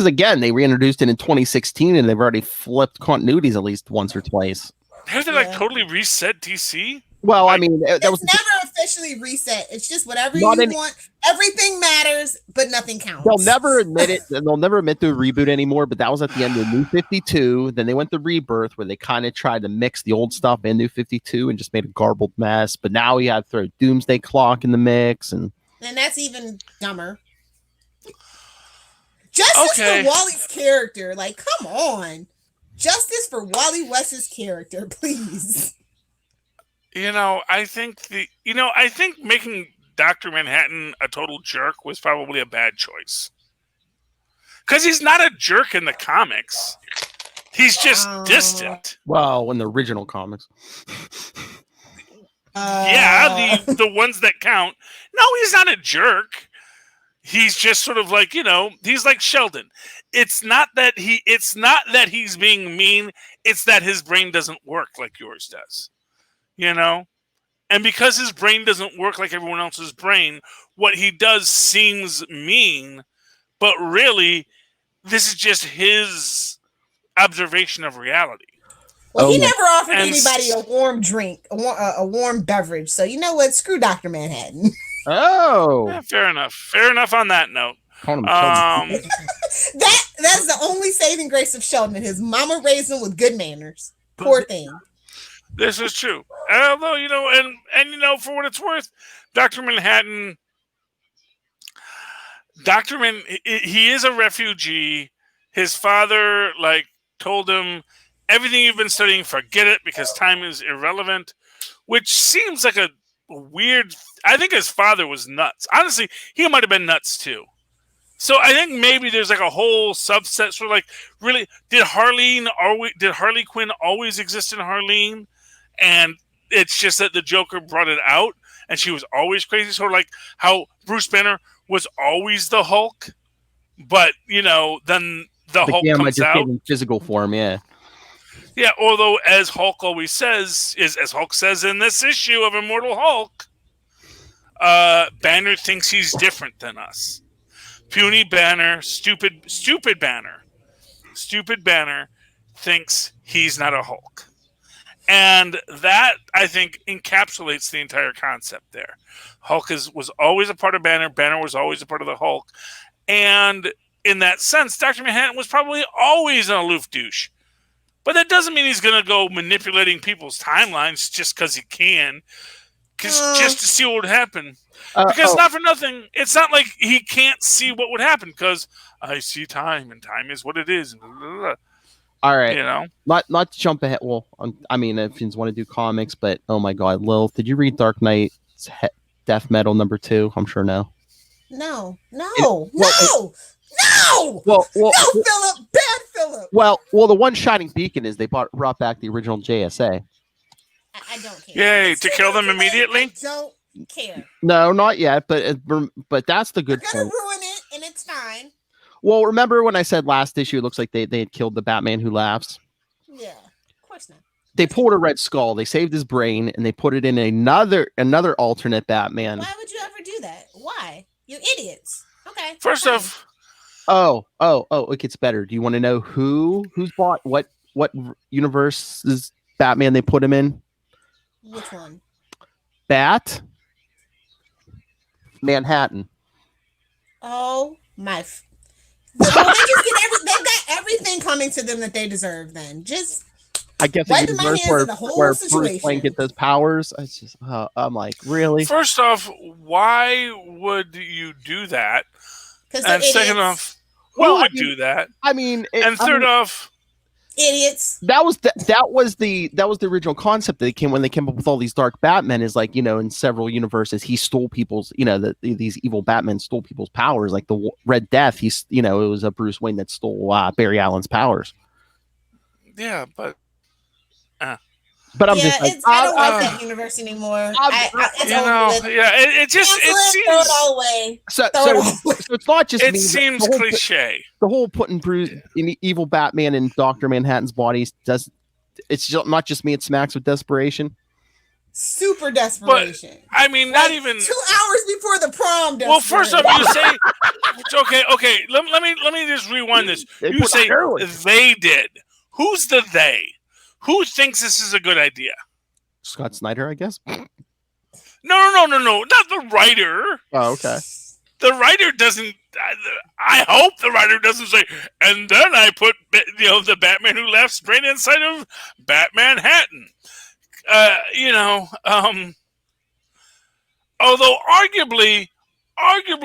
[SPEAKER 2] again, they reintroduced it in 2016, and they've already flipped continuities at least once or twice.
[SPEAKER 1] Have they totally reset DC?
[SPEAKER 2] Well, I mean,
[SPEAKER 9] it's never officially reset. It's just whatever you want. Everything matters, but nothing counts.
[SPEAKER 2] They'll never admit it. They'll never admit to a reboot anymore. But that was at the end of New 52. Then they went to Rebirth, where they kind of tried to mix the old stuff in New 52 and just made a garbled mess. But now you have to throw Doomsday Clock in the mix, and
[SPEAKER 9] that's even dumber. Justice for Wally's character, like, come on. Justice for Wally West's character, please.
[SPEAKER 1] I think making Dr. Manhattan a total jerk was probably a bad choice. Because he's not a jerk in the comics. He's just distant.
[SPEAKER 2] Well, in the original comics.
[SPEAKER 1] The ones that count. No, he's not a jerk. He's just sort of like, he's like Sheldon. It's not that he's being mean, it's that his brain doesn't work like yours does. And because his brain doesn't work like everyone else's brain, what he does seems mean, but really this is just his observation of reality.
[SPEAKER 9] Well, he never offered anybody a warm drink, a warm beverage. So you know what? Screw Dr. Manhattan.
[SPEAKER 2] Oh,
[SPEAKER 1] yeah, fair enough. Fair enough on that note.
[SPEAKER 9] That's the only saving grace of Sheldon. His mama raised him with good manners. Poor thing.
[SPEAKER 1] This is true. Although, and for what it's worth, Dr. Manhattan, he is a refugee. His father, told him, everything you've been studying, forget it because time is irrelevant, which seems like a weird. I think his father was nuts. Honestly, he might have been nuts too. So I think maybe there's a whole subset. Sort of really, did Harley Quinn always exist in Harleen? And it's just that the Joker brought it out, and she was always crazy. Sort of like how Bruce Banner was always the Hulk, but then the Hulk comes out
[SPEAKER 2] in physical form. Yeah.
[SPEAKER 1] Yeah, although as Hulk always says, as Hulk says in this issue of Immortal Hulk, Banner thinks he's different than us. Puny Banner, stupid Banner thinks he's not a Hulk. And that, I think, encapsulates the entire concept there. Hulk was always a part of Banner. Banner was always a part of the Hulk. And in that sense, Dr. Manhattan was probably always an aloof douche. But that doesn't mean he's going to go manipulating people's timelines just because he can. Just to see what would happen. Because not for nothing, it's not like he can't see what would happen because I see time and time is what it is.
[SPEAKER 2] All right. Not to jump ahead. Well, if you want to do comics, but oh my God, Lilith, did you read Dark Knight's Death Metal #2? I'm sure no.
[SPEAKER 9] No.
[SPEAKER 2] Well,
[SPEAKER 9] Philip, bad Philip.
[SPEAKER 2] Well, the one shining beacon is they brought back the original JSA.
[SPEAKER 9] I don't care.
[SPEAKER 1] Yay, to kill them immediately?
[SPEAKER 9] I don't care.
[SPEAKER 2] No, not yet, but that's the good
[SPEAKER 9] They're gonna
[SPEAKER 2] point.
[SPEAKER 9] ruin it, and it's fine.
[SPEAKER 2] Well, remember when I said last issue it looks like they had killed the Batman who laughs?
[SPEAKER 9] Yeah, of course not.
[SPEAKER 2] They pulled a Red Skull, they saved his brain, and they put it in another alternate Batman.
[SPEAKER 9] Why would you ever do that? Why? You idiots. Okay.
[SPEAKER 1] First off,
[SPEAKER 2] it gets better. Do you want to know who's bought what universe's Batman they put him in?
[SPEAKER 9] Which one?
[SPEAKER 2] Bat Manhattan.
[SPEAKER 9] Oh my! They've got everything coming to them that they deserve. Then just
[SPEAKER 2] I guess
[SPEAKER 9] wipe my hands of the whole
[SPEAKER 2] where
[SPEAKER 9] situation.
[SPEAKER 2] Bruce Wayne get those powers. It's just I'm like, really?
[SPEAKER 1] First off, why would you do that? And second off, who would do that? And third off,
[SPEAKER 9] idiots.
[SPEAKER 2] That was the original concept that when they came up with all these dark Batmen. Is in several universes he stole people's these evil Batmen stole people's powers. Like the Red Death, it was a Bruce Wayne that stole Barry Allen's powers.
[SPEAKER 1] Yeah, but
[SPEAKER 2] I'm just like,
[SPEAKER 9] I don't like that universe anymore.
[SPEAKER 1] It seems
[SPEAKER 9] throw it all away.
[SPEAKER 2] So it's not just
[SPEAKER 1] it
[SPEAKER 2] me.
[SPEAKER 1] Seems cliche.
[SPEAKER 2] The whole putting Bruce in evil Batman in Dr. Manhattan's body it's not just me. It smacks with desperation.
[SPEAKER 9] Super desperation.
[SPEAKER 1] But, not even
[SPEAKER 9] 2 hours before the prom.
[SPEAKER 1] Well, first off, you say okay. Let me just rewind this. You say they did. Who's the they? Who thinks this is a good idea?
[SPEAKER 2] Scott Snyder, I guess.
[SPEAKER 1] No, not the writer.
[SPEAKER 2] Oh, okay.
[SPEAKER 1] The writer doesn't. I hope the writer doesn't say, and then I put the Batman who laughs straight inside of Batman Hatton. Although arguably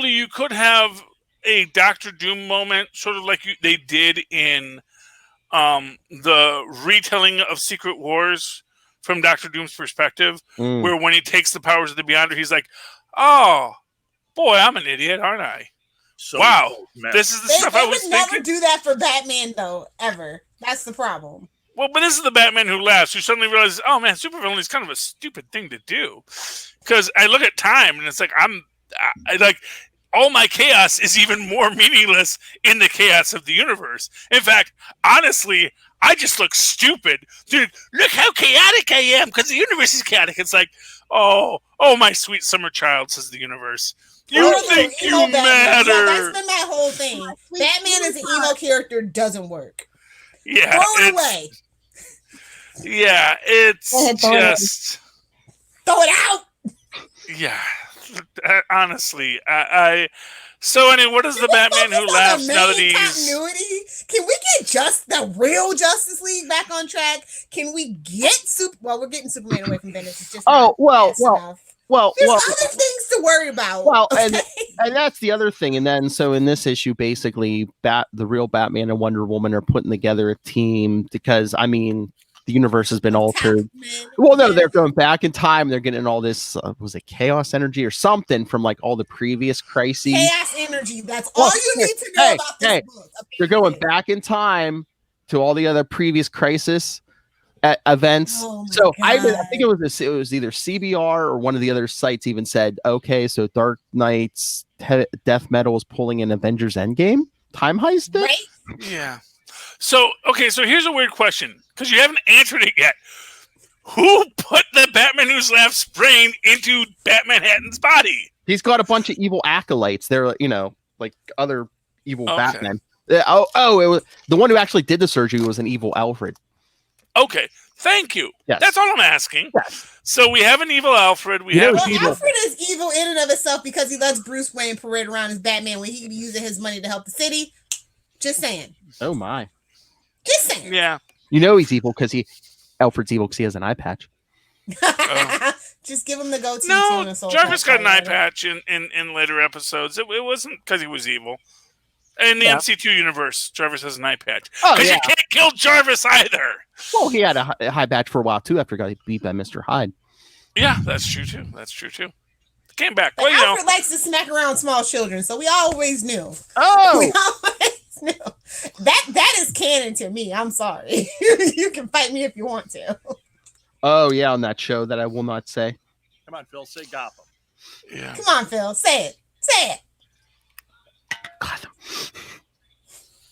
[SPEAKER 1] you could have a Doctor Doom moment, sort of like they did in the retelling of Secret Wars from Doctor Doom's perspective, where when he takes the powers of the Beyonder, he's like, "Oh boy, I'm an idiot, aren't I?
[SPEAKER 5] So
[SPEAKER 1] Wow, this is the stuff I was
[SPEAKER 9] They would never
[SPEAKER 1] thinking."
[SPEAKER 9] do that for Batman, though, ever. That's the problem.
[SPEAKER 1] Well, but this is the Batman who laughs, who suddenly realizes, oh man, supervillain is kind of a stupid thing to do. Because I look at time and it's like I like all my chaos is even more meaningless in the chaos of the universe. In fact, honestly, I just look stupid. Dude, look how chaotic I am because the universe is chaotic. It's like, oh, my sweet summer child, says the universe. You think you matter.
[SPEAKER 9] Yeah, that's been my whole thing. Batman as an emo character doesn't work.
[SPEAKER 1] Yeah.
[SPEAKER 9] Throw it away.
[SPEAKER 1] Yeah, it's just...
[SPEAKER 9] Throw it out!
[SPEAKER 1] Yeah. Honestly, So, anyway, what is the Batman who laughs now that he's...
[SPEAKER 9] continuity? Can we get just the real Justice League back on track? Can we get Well, we're getting Superman away from Bendis. It's just there's other things to worry about.
[SPEAKER 2] Well,
[SPEAKER 9] okay?
[SPEAKER 2] and that's the other thing. And then, so in this issue, basically, the real Batman and Wonder Woman are putting together a team because, I mean, the universe has been altered. Well, no, they're going back in time. They're getting all this, was it chaos energy or something from like all the previous crises?
[SPEAKER 9] Chaos energy. That's all you need to know about this book.
[SPEAKER 2] They're going back in time to all the other previous crisis events. So I think it was either CBR or one of the other sites even said, okay, so Dark Knight's death metal is pulling in Avengers Endgame time heist.
[SPEAKER 9] Right?
[SPEAKER 1] Yeah. So, okay, so here's a weird question, because you haven't answered it yet. Who put the Batman Who's Laughs brain into Batman Hatton's body?
[SPEAKER 2] He's got a bunch of evil acolytes. They're, like other evil Batman. It was the one who actually did the surgery was an evil Alfred.
[SPEAKER 1] Okay, thank you.
[SPEAKER 2] Yes.
[SPEAKER 1] That's all I'm asking.
[SPEAKER 2] Yes.
[SPEAKER 1] So we have an evil Alfred.
[SPEAKER 9] Alfred is evil in and of itself because he lets Bruce Wayne parade around as Batman when he could be using his money to help the city. Just saying.
[SPEAKER 2] Oh my.
[SPEAKER 9] Just saying.
[SPEAKER 1] Yeah.
[SPEAKER 2] He's evil because Alfred's evil because he has an eye patch.
[SPEAKER 9] Just give him the goatee.
[SPEAKER 1] No, Jarvis got an eye patch in later episodes. It wasn't because he was evil. In the MC2 universe, Jarvis has an eye patch. Because you can't kill Jarvis either.
[SPEAKER 2] Well, he had a eye patch for a while too after he got beat by Mr. Hyde.
[SPEAKER 1] Yeah, that's true too. Came back.
[SPEAKER 9] But Alfred likes to smack around small children, so we always knew.
[SPEAKER 2] Oh!
[SPEAKER 9] We always knew. That is canon to me. I'm sorry. You can fight me if you want to.
[SPEAKER 2] Oh, yeah, on that show that I will not say.
[SPEAKER 5] Come on, Phil, say Gotham.
[SPEAKER 1] Yeah.
[SPEAKER 9] Come on, Phil. Say it. Say it.
[SPEAKER 2] Gotham.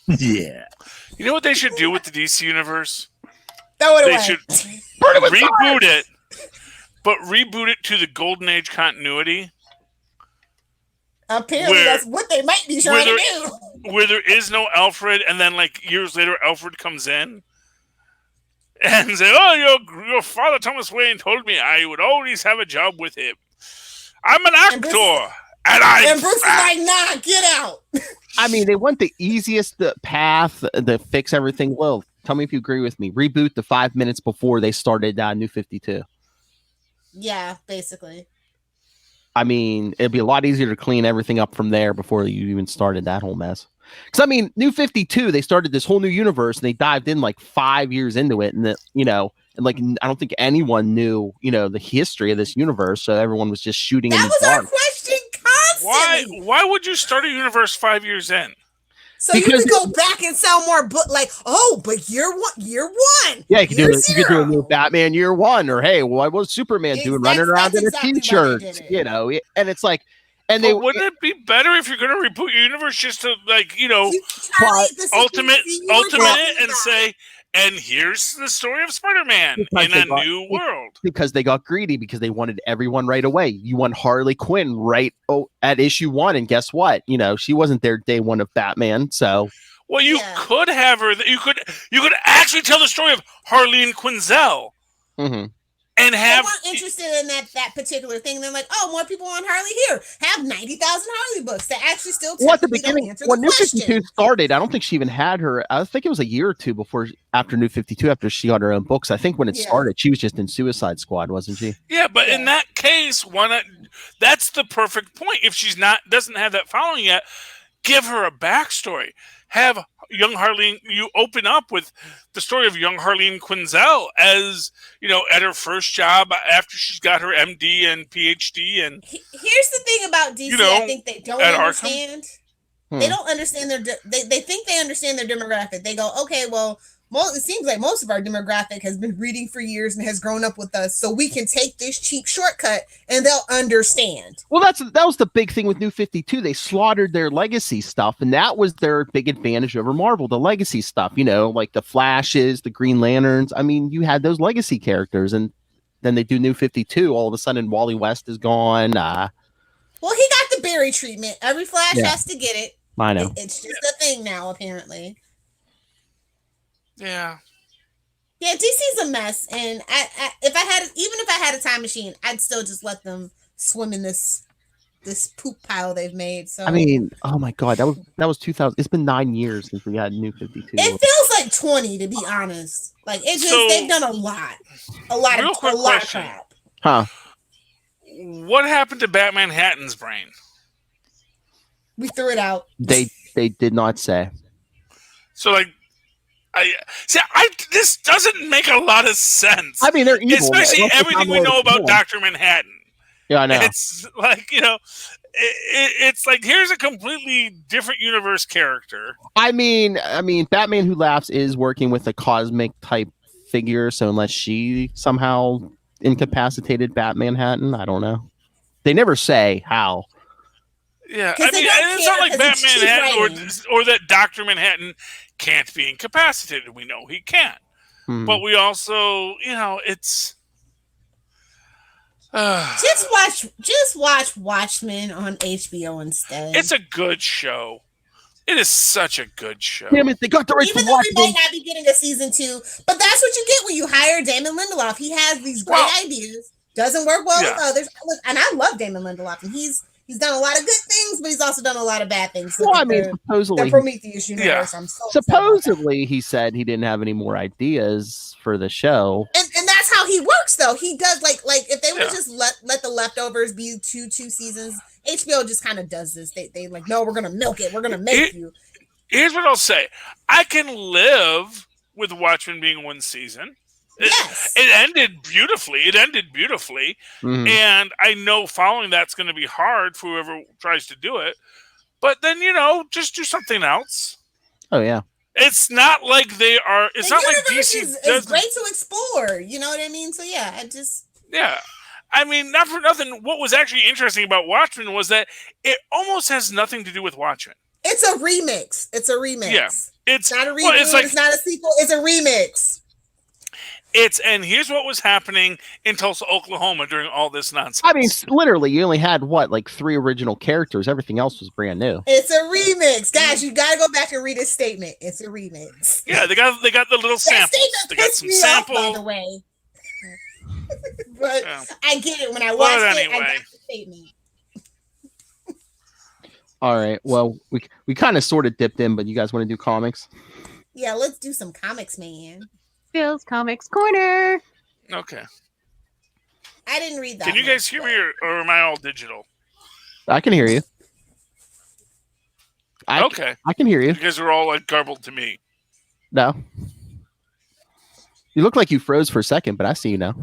[SPEAKER 5] Yeah.
[SPEAKER 1] You know what they should do with the DC universe?
[SPEAKER 9] Throw it away.
[SPEAKER 1] They should reboot it, but reboot it to the Golden Age continuity.
[SPEAKER 9] Apparently, that's what they might be trying to do.
[SPEAKER 1] Where there is no Alfred, and then like years later, Alfred comes in and say, "Oh, your father Thomas Wayne told me I would always have a job with him. I'm an actor." And
[SPEAKER 9] Bruce is like, "Nah, get out."
[SPEAKER 2] I mean, they went the easiest path to fix everything. Well, tell me if you agree with me. Reboot the 5 minutes before they started New 52.
[SPEAKER 9] Yeah, basically.
[SPEAKER 2] I mean, it'd be a lot easier to clean everything up from there before you even started that whole mess. Because, I mean, New 52, they started this whole new universe, and they dived in like 5 years into it. And, I don't think anyone knew, the history of this universe. So everyone was just shooting in the dark.
[SPEAKER 9] That was our question constantly.
[SPEAKER 1] Why would you start a universe 5 years in?
[SPEAKER 9] So because you could go back and sell more book, but year one.
[SPEAKER 2] Yeah, you could do a new Batman year one, or hey, what was Superman doing running around in a t-shirt? And it's like,
[SPEAKER 1] wouldn't it be better if you're going to reboot your universe just to ultimate it and say, and here's the story of Spider-Man in a new world?
[SPEAKER 2] Because they got greedy because they wanted everyone right away. You want Harley Quinn at issue 1, and guess what? She wasn't there day one of Batman. So,
[SPEAKER 1] well, you could have her. You could actually tell the story of Harleen Quinzel.
[SPEAKER 2] Mm-hmm.
[SPEAKER 1] And
[SPEAKER 9] they weren't interested in that particular thing. They're like, oh, more people on Harley here. Have 90,000 Harley books that actually still
[SPEAKER 2] at the beginning when New 52 started. I don't think she even had her. I think it was a year or two after New 52, after she got her own books. I think when it started, she was just in Suicide Squad, wasn't she?
[SPEAKER 1] Yeah, but in that case, that's the perfect point. If she's doesn't have that following yet, give her a backstory. have young Harleen. You open up with the story of young Harleen Quinzel as at her first job after she's got her MD and PhD, and
[SPEAKER 9] here's the thing about DC. I think they don't understand. They don't understand they think they understand their demographic. They go, okay, well, it seems like most of our demographic has been reading for years and has grown up with us, so we can take this cheap shortcut and they'll understand.
[SPEAKER 2] Well, that was the big thing with New 52. They slaughtered their legacy stuff, and that was their big advantage over Marvel, the legacy stuff, like the Flashes, the Green Lanterns. I mean, you had those legacy characters, and then they do New 52. All of a sudden, Wally West is gone.
[SPEAKER 9] Well, he got the Barry treatment. Every Flash has to get it.
[SPEAKER 2] I know.
[SPEAKER 9] It's just a thing now, apparently.
[SPEAKER 1] Yeah,
[SPEAKER 9] DC's a mess, and if I had a time machine, I'd still just let them swim in this poop pile they've made. So
[SPEAKER 2] I mean, oh my god, that was 2000. It's been 9 years since we had New 52.
[SPEAKER 9] It feels like 20, to be honest. Like they've done a lot of crap.
[SPEAKER 2] Huh?
[SPEAKER 1] What happened to Batman Hatton's brain?
[SPEAKER 9] We threw it out.
[SPEAKER 2] They did not say.
[SPEAKER 1] So this doesn't make a lot of sense.
[SPEAKER 2] I mean, they're evil,
[SPEAKER 1] especially everything we know about Dr. Manhattan.
[SPEAKER 2] Yeah, I know.
[SPEAKER 1] It's like it's like here's a completely different universe character.
[SPEAKER 2] I mean, Batman Who Laughs is working with a cosmic type figure, so unless she somehow incapacitated Batman Hatton, I don't know. They never say how.
[SPEAKER 1] Yeah, I mean, it's not like Batman Manhattan or that Dr. Manhattan can't be incapacitated. We know he can. But we also, it's...
[SPEAKER 9] Just watch Watchmen on HBO instead.
[SPEAKER 1] It's a good show. It is such a good show.
[SPEAKER 2] Damn it, they got the right
[SPEAKER 9] Even though we might not be getting a season 2, but that's what you get when you hire Damon Lindelof. He has these great ideas, doesn't work well with others. Look, and I love Damon Lindelof, and he's done a lot of good things, but he's also done a lot of bad things.
[SPEAKER 2] Well, I mean, supposedly,
[SPEAKER 9] the Prometheus universe. I'm so
[SPEAKER 2] supposedly he said he didn't have any more ideas for the show,
[SPEAKER 9] and that's how he works. Though he does like if they would just let the leftovers be two seasons, HBO just kind of does this. They like, no, we're gonna milk it. We're gonna make you.
[SPEAKER 1] Here's what I'll say: I can live with Watchmen being one season. It ended beautifully. And I know following that's going to be hard for whoever tries to do it. But then, just do something else.
[SPEAKER 2] Oh, yeah.
[SPEAKER 1] It's not like they are... It's not like DC...
[SPEAKER 9] It's great to explore. You know what I mean? So, yeah,
[SPEAKER 1] Yeah. I mean, not for nothing, what was actually interesting about Watchmen was that it almost has nothing to do with Watchmen.
[SPEAKER 9] It's a remix.
[SPEAKER 1] Yeah.
[SPEAKER 9] It's not a reboot. It's not a sequel. It's a remix.
[SPEAKER 1] And here's what was happening in Tulsa, Oklahoma during all this nonsense.
[SPEAKER 2] I mean, literally, you only had 3 original characters. Everything else was brand new.
[SPEAKER 9] It's a remix, guys. You got to go back and read his statement. It's a remix.
[SPEAKER 1] Yeah, they got the little samples. They got some samples.
[SPEAKER 9] By the way, but I get it when I watched it. I got the statement.
[SPEAKER 2] All right. Well, we kind of sort of dipped in, but you guys want to do comics?
[SPEAKER 9] Yeah, let's do some comics, man.
[SPEAKER 10] Bill's Comics Corner.
[SPEAKER 1] Okay.
[SPEAKER 9] I didn't read that.
[SPEAKER 1] Can you guys hear me, or am I all digital?
[SPEAKER 2] I can hear you.
[SPEAKER 1] Okay.
[SPEAKER 2] I can hear you.
[SPEAKER 1] You guys are all garbled to me.
[SPEAKER 2] No. You look like you froze for a second, but I see you now.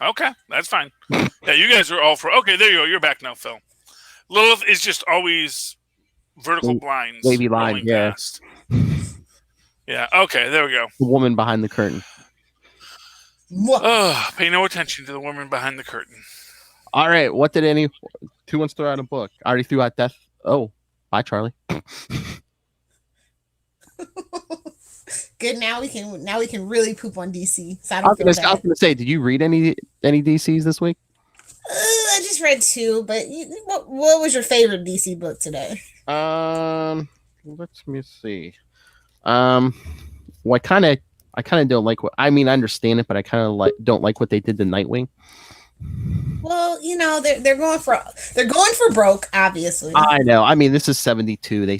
[SPEAKER 1] Okay, that's fine. Yeah, you guys are all okay, there you go. You're back now, Phil. Lilith is just always vertical blinds.
[SPEAKER 2] Wavy line, yeah.
[SPEAKER 1] Past. Yeah, okay, there we go.
[SPEAKER 2] The woman behind the curtain.
[SPEAKER 1] Oh, pay no attention to the woman behind the curtain.
[SPEAKER 2] All right, what did who wants to throw out a book? I already threw out Death. Oh, bye, Charlie.
[SPEAKER 9] Good, now we can really poop on DC. So
[SPEAKER 2] I was gonna say, did you read any DCs this week?
[SPEAKER 9] I just read 2, but what was your favorite DC book today?
[SPEAKER 2] Let me see. Well, I kind of don't like what I understand it, but I kind of don't like what they did to Nightwing.
[SPEAKER 9] Well, they're going for broke, obviously.
[SPEAKER 2] I know. I mean, this is 72. The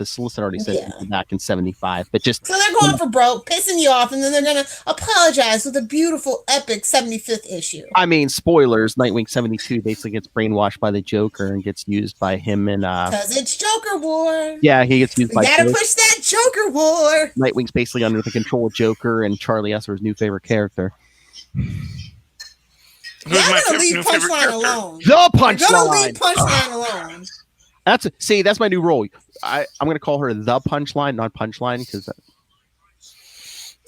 [SPEAKER 2] solicitor already said back in 75, but just
[SPEAKER 9] so they're going for broke, pissing you off, and then they're gonna apologize with a beautiful, epic 75th issue.
[SPEAKER 2] I mean, spoilers. Nightwing 72 basically gets brainwashed by the Joker and gets used by him and
[SPEAKER 9] because it's Joker War.
[SPEAKER 2] Yeah, he gets used by.
[SPEAKER 9] Gotta push that Joker War.
[SPEAKER 2] Nightwing's basically under the control of Joker and Charlie Esser's new favorite character.
[SPEAKER 9] Y'all gonna leave Punchline alone.
[SPEAKER 2] The Punchline.
[SPEAKER 9] You're gonna leave Punchline alone.
[SPEAKER 2] That's my new role. I'm gonna call her the Punchline, not Punchline, because.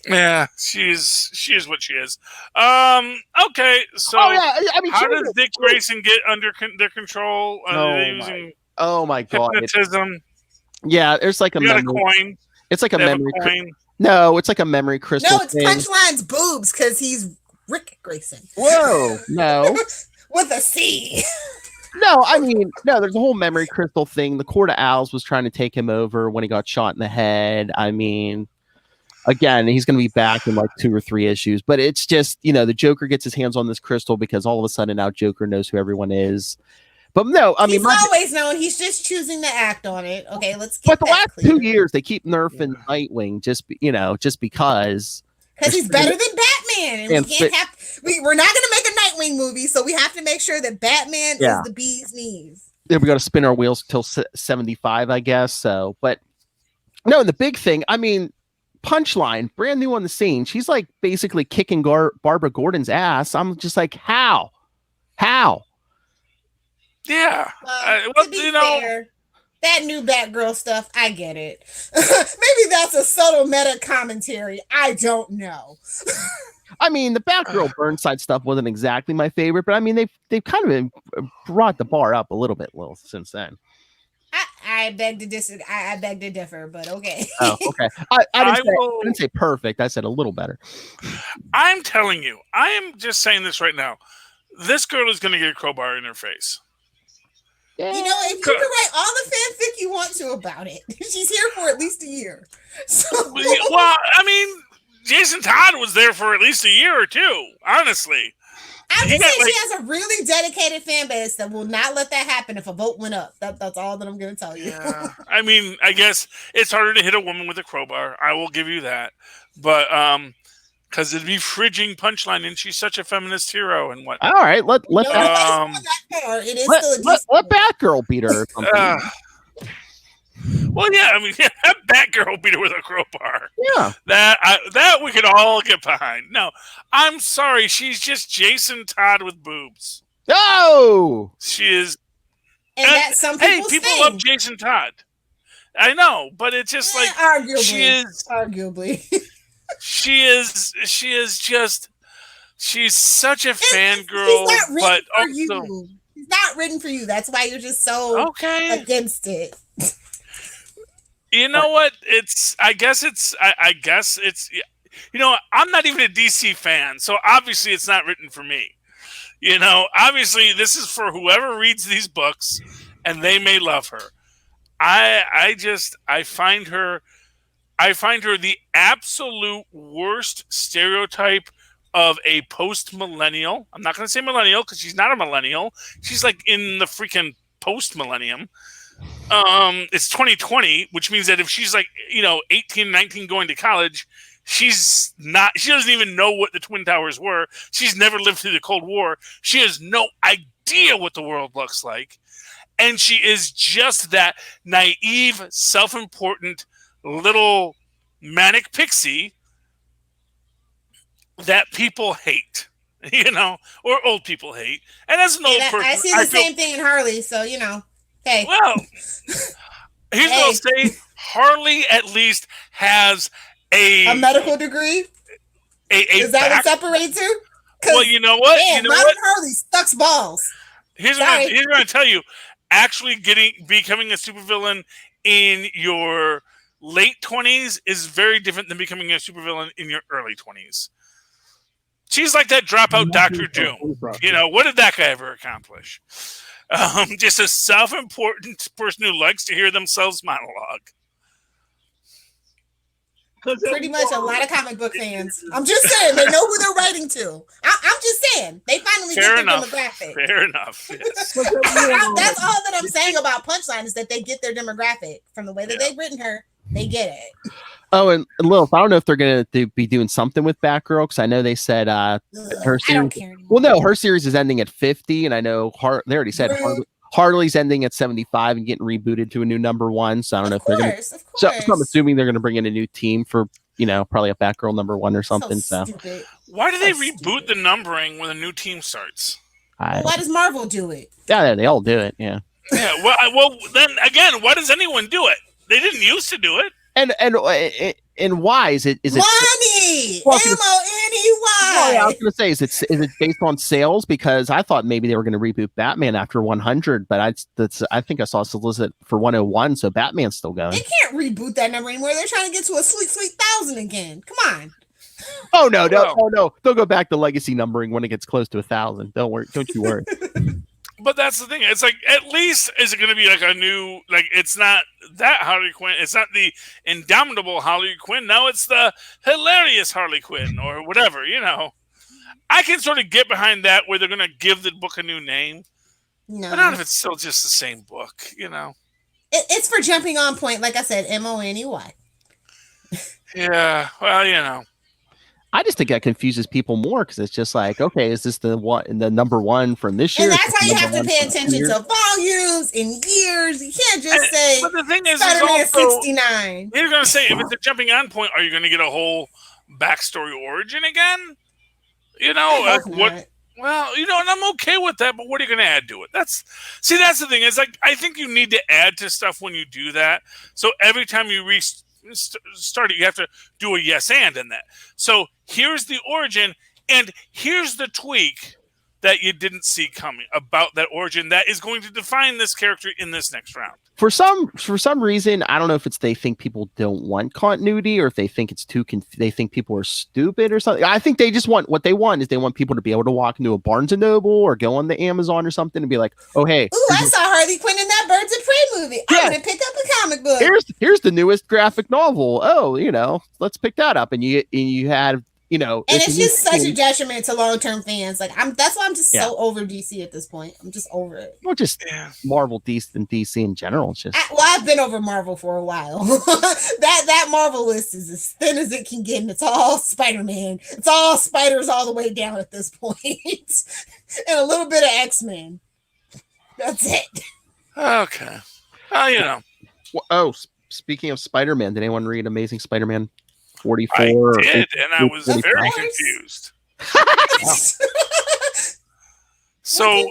[SPEAKER 1] Yeah, she is what she is. Okay, so how does Dick Grayson get under their control?
[SPEAKER 2] Oh my god!
[SPEAKER 1] Hypnotism.
[SPEAKER 2] Yeah, there's like a
[SPEAKER 1] coin.
[SPEAKER 2] It's like a memory. No, it's like a memory crystal.
[SPEAKER 9] No, it's Punchline's boobs because he's Rick Grayson.
[SPEAKER 2] Whoa, no.
[SPEAKER 9] With a C.
[SPEAKER 2] No, I mean, no, there's a whole memory crystal thing. The Court of Owls was trying to take him over when he got shot in the head. I mean, again, he's going to be back in like 2 or 3 issues, but it's just, the Joker gets his hands on this crystal because all of a sudden now Joker knows who everyone is. But no, I mean,
[SPEAKER 9] he's always known. He's just choosing to act on it. Okay, let's get
[SPEAKER 2] But the last clear. 2 years, they keep nerfing Nightwing just because.
[SPEAKER 9] Because he's better than Batman, and we're not going to make a Nightwing movie, so we have to make sure that Batman is the bee's knees.
[SPEAKER 2] Then we got to spin our wheels till 75, I guess. So, but no, the big thing, I mean, Punchline, brand new on the scene. She's like basically kicking Barbara Gordon's ass. I'm just like, how?
[SPEAKER 1] Yeah.
[SPEAKER 9] To be fair, that new Batgirl stuff, I get it. Maybe that's a subtle meta commentary. I don't know.
[SPEAKER 2] I mean, the Batgirl Burnside stuff wasn't exactly my favorite, but I mean, they've kind of brought the bar up a little since then.
[SPEAKER 9] I beg to I beg to differ, but okay.
[SPEAKER 2] Oh, okay. I didn't say perfect. I said a little better.
[SPEAKER 1] I'm telling you, I am just saying this right now. This girl is going to get a crowbar in her face.
[SPEAKER 9] Yeah. You know, if you can write all the fanfic you want to about it, she's here for at least a year. So.
[SPEAKER 1] Well, I mean, Jason Todd was there for at least a year or two, honestly.
[SPEAKER 9] I'm just saying she has a really dedicated fan base that will not let that happen if a vote went up. That's all that I'm going to tell you.
[SPEAKER 1] Yeah. I mean, I guess it's harder to hit a woman with a crowbar. I will give you that. But, because it'd be fridging Punchline, and she's such a feminist hero and what.
[SPEAKER 2] All right, let Batgirl beat her.
[SPEAKER 1] Well, yeah, I mean, that Batgirl beat her with a crowbar.
[SPEAKER 2] Yeah,
[SPEAKER 1] that we could all get behind. No, I'm sorry, she's just Jason Todd with boobs.
[SPEAKER 2] No,
[SPEAKER 1] she is.
[SPEAKER 9] And that's some people.
[SPEAKER 1] Hey, people love Jason Todd. I know, but it's just like
[SPEAKER 9] arguably.
[SPEAKER 1] She is just. She's such a fangirl, but also
[SPEAKER 9] he's not written for you. That's why you're just so against it.
[SPEAKER 1] You know what? I guess it's. You know, I'm not even a DC fan, so obviously it's not written for me. You know, obviously this is for whoever reads these books, and they may love her. I find her the absolute worst stereotype of a post-millennial. I'm not going to say millennial because she's not a millennial. She's like in the freaking post-millennium. It's 2020, which means that if she's like, 18, 19 going to college, she doesn't even know what the Twin Towers were. She's never lived through the Cold War. She has no idea what the world looks like. And she is just that naive, self-important little manic pixie that people hate, or old people hate. And as an old person,
[SPEAKER 9] I see the same thing in Harley. So, hey.
[SPEAKER 1] Well, here's what I'll say. Harley at least has a
[SPEAKER 9] medical degree. Is that what separates her?
[SPEAKER 1] Well, you know what?
[SPEAKER 9] Harley sucks balls.
[SPEAKER 1] Here's what I'm going to tell you. Actually becoming a supervillain in your late 20s is very different than becoming a supervillain in your early 20s. She's like that dropout Dr. Doom. What did that guy ever accomplish? Just a self-important person who likes to hear themselves monologue.
[SPEAKER 9] Pretty much a lot of comic book fans. I'm just saying, they know who they're writing to. I'm just saying. They finally
[SPEAKER 1] Fair
[SPEAKER 9] get their
[SPEAKER 1] enough.
[SPEAKER 9] demographic.
[SPEAKER 1] Fair enough. Yes.
[SPEAKER 9] That's all that I'm saying about Punchline is that they get their demographic from the way that they've written her. They get it.
[SPEAKER 2] Oh, and Lilith, I don't know if they're going to be doing something with Batgirl, because I know they said her
[SPEAKER 9] I
[SPEAKER 2] series.
[SPEAKER 9] don't care anymore.
[SPEAKER 2] Well, no, her series is ending at 50, and I know they already said Harley's ending at 75 and getting rebooted to a new #1. So I don't know if they're going to. So I'm assuming they're going to bring in a new team for probably a Batgirl #1 or something. So
[SPEAKER 1] why do they reboot the numbering when a new team starts?
[SPEAKER 9] Why does Marvel do it?
[SPEAKER 2] Yeah, they all do it. Yeah.
[SPEAKER 1] Yeah. Well, then again, why does anyone do it? They didn't used to do it.
[SPEAKER 2] And why is it
[SPEAKER 9] money?
[SPEAKER 2] Well,
[SPEAKER 9] MONEY.
[SPEAKER 2] I was going to say, is it based on sales? Because I thought maybe they were going to reboot Batman after 100, but I think I saw solicit for 101, so Batman's still going.
[SPEAKER 9] They can't reboot that number anymore. They're trying to get to a sweet 1,000 again. Come on.
[SPEAKER 2] Oh no! They'll go back to legacy numbering when it gets close to 1,000. Don't worry. Don't you worry.
[SPEAKER 1] But that's the thing. It's like, at least is it going to be like a new, like, it's not that Harley Quinn. It's not the indomitable Harley Quinn. Now it's the hilarious Harley Quinn or whatever, I can sort of get behind that where they're going to give the book a new name.
[SPEAKER 9] No.
[SPEAKER 1] But not if it's still just the same book,
[SPEAKER 9] It's for jumping on point. Like I said, MONEY.
[SPEAKER 1] Yeah. Well,
[SPEAKER 2] I just think that confuses people more, because it's just like, okay, is this the #1 from this year?
[SPEAKER 9] And that's why you have to pay attention to volumes and years. You can't just say.
[SPEAKER 1] But the thing is,
[SPEAKER 9] Spider-Man
[SPEAKER 1] also,
[SPEAKER 9] 69.
[SPEAKER 1] You're going to say, if it's a jumping on point, are you going to get a whole backstory origin again? What? Well, and I'm okay with that, but what are you going to add to it? That's the thing. Is like, I think you need to add to stuff when you do that. So every time you start it, you have to do a yes and in that. So here's the origin, and here's the tweak that you didn't see coming about that origin that is going to define this character in this next round.
[SPEAKER 2] For some reason, I don't know if it's they think people don't want continuity, or if they think it's they think people are stupid or something. I think they just want they want people to be able to walk into a Barnes and Noble or go on the Amazon or something and be like, oh hey,
[SPEAKER 9] ooh, I saw Harley Quinn in that Birds of Prey movie. I'm gonna pick up a comic book.
[SPEAKER 2] Here's the newest graphic novel. Oh, let's pick that up. And you had. And
[SPEAKER 9] it's just such a detriment to long-term fans. Like that's why I'm just so over DC at this point. I'm just over it.
[SPEAKER 2] Well, just Marvel, DC in general. It's just
[SPEAKER 9] I've been over Marvel for a while. that Marvel list is as thin as it can get, and it's all Spider-Man. It's all spiders all the way down at this point, and a little bit of X-Men. That's it.
[SPEAKER 1] Okay.
[SPEAKER 2] Oh, speaking of Spider-Man, did anyone read Amazing Spider-Man 44?
[SPEAKER 1] I did, and I was very confused. So,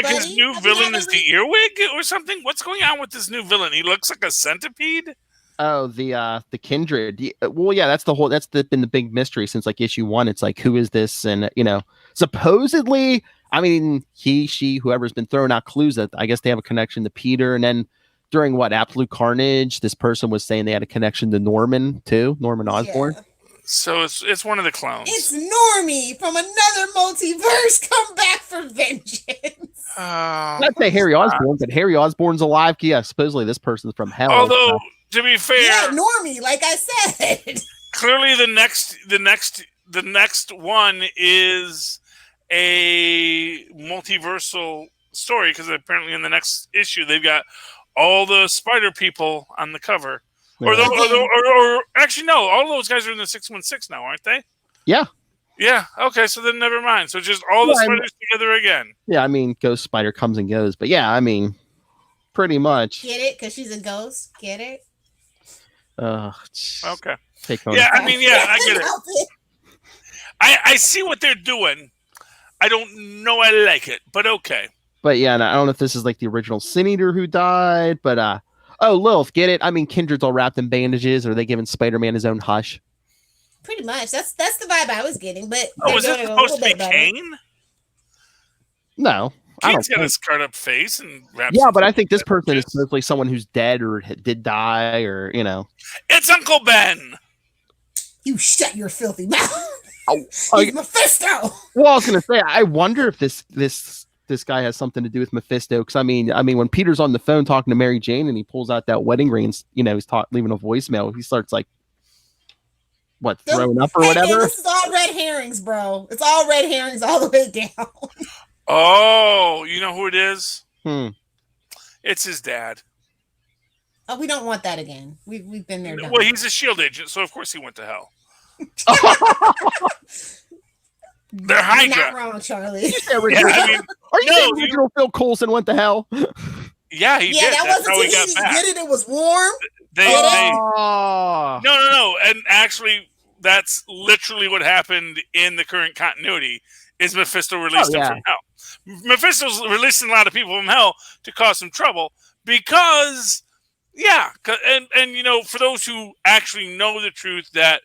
[SPEAKER 1] his new villain is the earwig or something? What's going on with this new villain? He looks like a centipede.
[SPEAKER 2] Oh, the Kindred. Well, yeah, that's been the big mystery since like issue 1. It's like, who is this? And supposedly, I mean, she, whoever's been throwing out clues that I guess they have a connection to Peter, and then during Absolute Carnage, this person was saying they had a connection to Norman Osborn.
[SPEAKER 9] Yeah.
[SPEAKER 1] So it's one of the clones.
[SPEAKER 9] It's Normie from another multiverse come back for vengeance.
[SPEAKER 2] I'd say Harry Osborn, but Harry Osborn's alive. Yeah, supposedly this person's from hell.
[SPEAKER 1] Although, to be fair,
[SPEAKER 9] Normie, like I said,
[SPEAKER 1] clearly the next one is a multiversal story, because apparently in the next issue they've got all the spider people on the cover. Or actually, no, all of those guys are in the 616 now, aren't they?
[SPEAKER 2] Yeah.
[SPEAKER 1] Yeah, okay, so then never mind. So just all the spiders together again.
[SPEAKER 2] Yeah, I mean, Ghost Spider comes and goes. But yeah, I mean, pretty much.
[SPEAKER 9] Get it? Because she's a ghost? Get it?
[SPEAKER 1] Okay.
[SPEAKER 2] Yeah,
[SPEAKER 1] I mean, yeah, I get it. I see what they're doing. I don't know I like it, but okay.
[SPEAKER 2] But yeah, and I don't know if this is like the original Sin Eater who died, but Lilith, get it? I mean, Kindred's all wrapped in bandages. Or are they giving Spider-Man his own hush?
[SPEAKER 9] Pretty much. That's the vibe I was getting. But
[SPEAKER 1] was it supposed to be Kane?
[SPEAKER 2] No.
[SPEAKER 1] Kane's got a scarred up face and
[SPEAKER 2] but I think this person is supposedly someone who's dead or did die, or
[SPEAKER 1] It's Uncle Ben.
[SPEAKER 9] You shut your filthy mouth.
[SPEAKER 2] He's
[SPEAKER 9] Mephisto.
[SPEAKER 2] Well, I was gonna say, I wonder if this guy has something to do with Mephisto, because I mean, when Peter's on the phone talking to Mary Jane and he pulls out that wedding ring, and he's leaving a voicemail, he starts like what, thrown up or
[SPEAKER 9] Hey,
[SPEAKER 2] whatever?
[SPEAKER 9] this is all red herrings, bro. It's all red herrings all the way down.
[SPEAKER 1] Oh, you know who it is?
[SPEAKER 2] Hmm.
[SPEAKER 1] It's his dad.
[SPEAKER 9] Oh, we don't want that again. We've been there. Done
[SPEAKER 1] Well, he's a SHIELD agent, so of course he went to hell. They're
[SPEAKER 9] You're
[SPEAKER 1] Hydra.
[SPEAKER 9] not wrong, Charlie.
[SPEAKER 2] Are you saying the original Phil Coulson went to hell?
[SPEAKER 1] Yeah, he did.
[SPEAKER 9] That
[SPEAKER 1] That's
[SPEAKER 9] wasn't
[SPEAKER 1] how he
[SPEAKER 9] till
[SPEAKER 1] got
[SPEAKER 9] he
[SPEAKER 1] back.
[SPEAKER 9] did it. It was warm.
[SPEAKER 1] No. And actually, that's literally what happened in the current continuity. Is Mephisto released him from hell? Mephisto's releasing a lot of people from hell to cause some trouble because, and you know, for those who actually know the truth that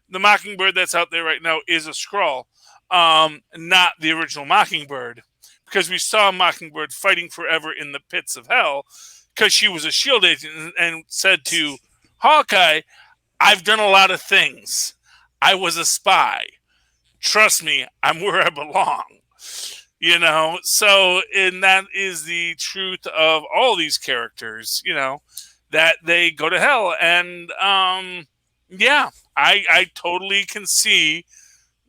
[SPEAKER 1] the Mockingbird that's out there right now is a Skrull, not the original Mockingbird, because we saw Mockingbird fighting forever in the pits of hell because she was a SHIELD agent and said to Hawkeye, I've done a lot of things. I was a spy. Trust me, I'm where I belong. You know, so, and that is the truth of all these characters, you know, that they go to hell. And, I totally can see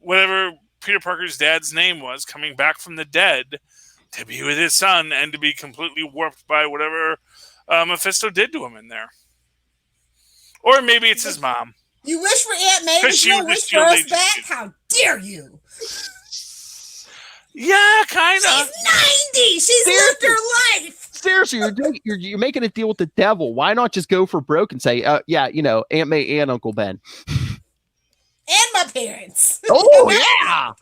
[SPEAKER 1] whatever Peter Parker's dad's name was coming back from the dead to be with his son and to be completely warped by whatever Mephisto did to him in there. Or maybe it's his mom.
[SPEAKER 9] You wish for Aunt May, but you don't wish for us back? How dare you?
[SPEAKER 1] Yeah, kind of.
[SPEAKER 9] She's 90. She's lived her life.
[SPEAKER 2] Seriously, you're making a deal with the devil. Why not just go for broke and say, you know, Aunt May and Uncle Ben?
[SPEAKER 9] And my parents.
[SPEAKER 2] Oh, yeah.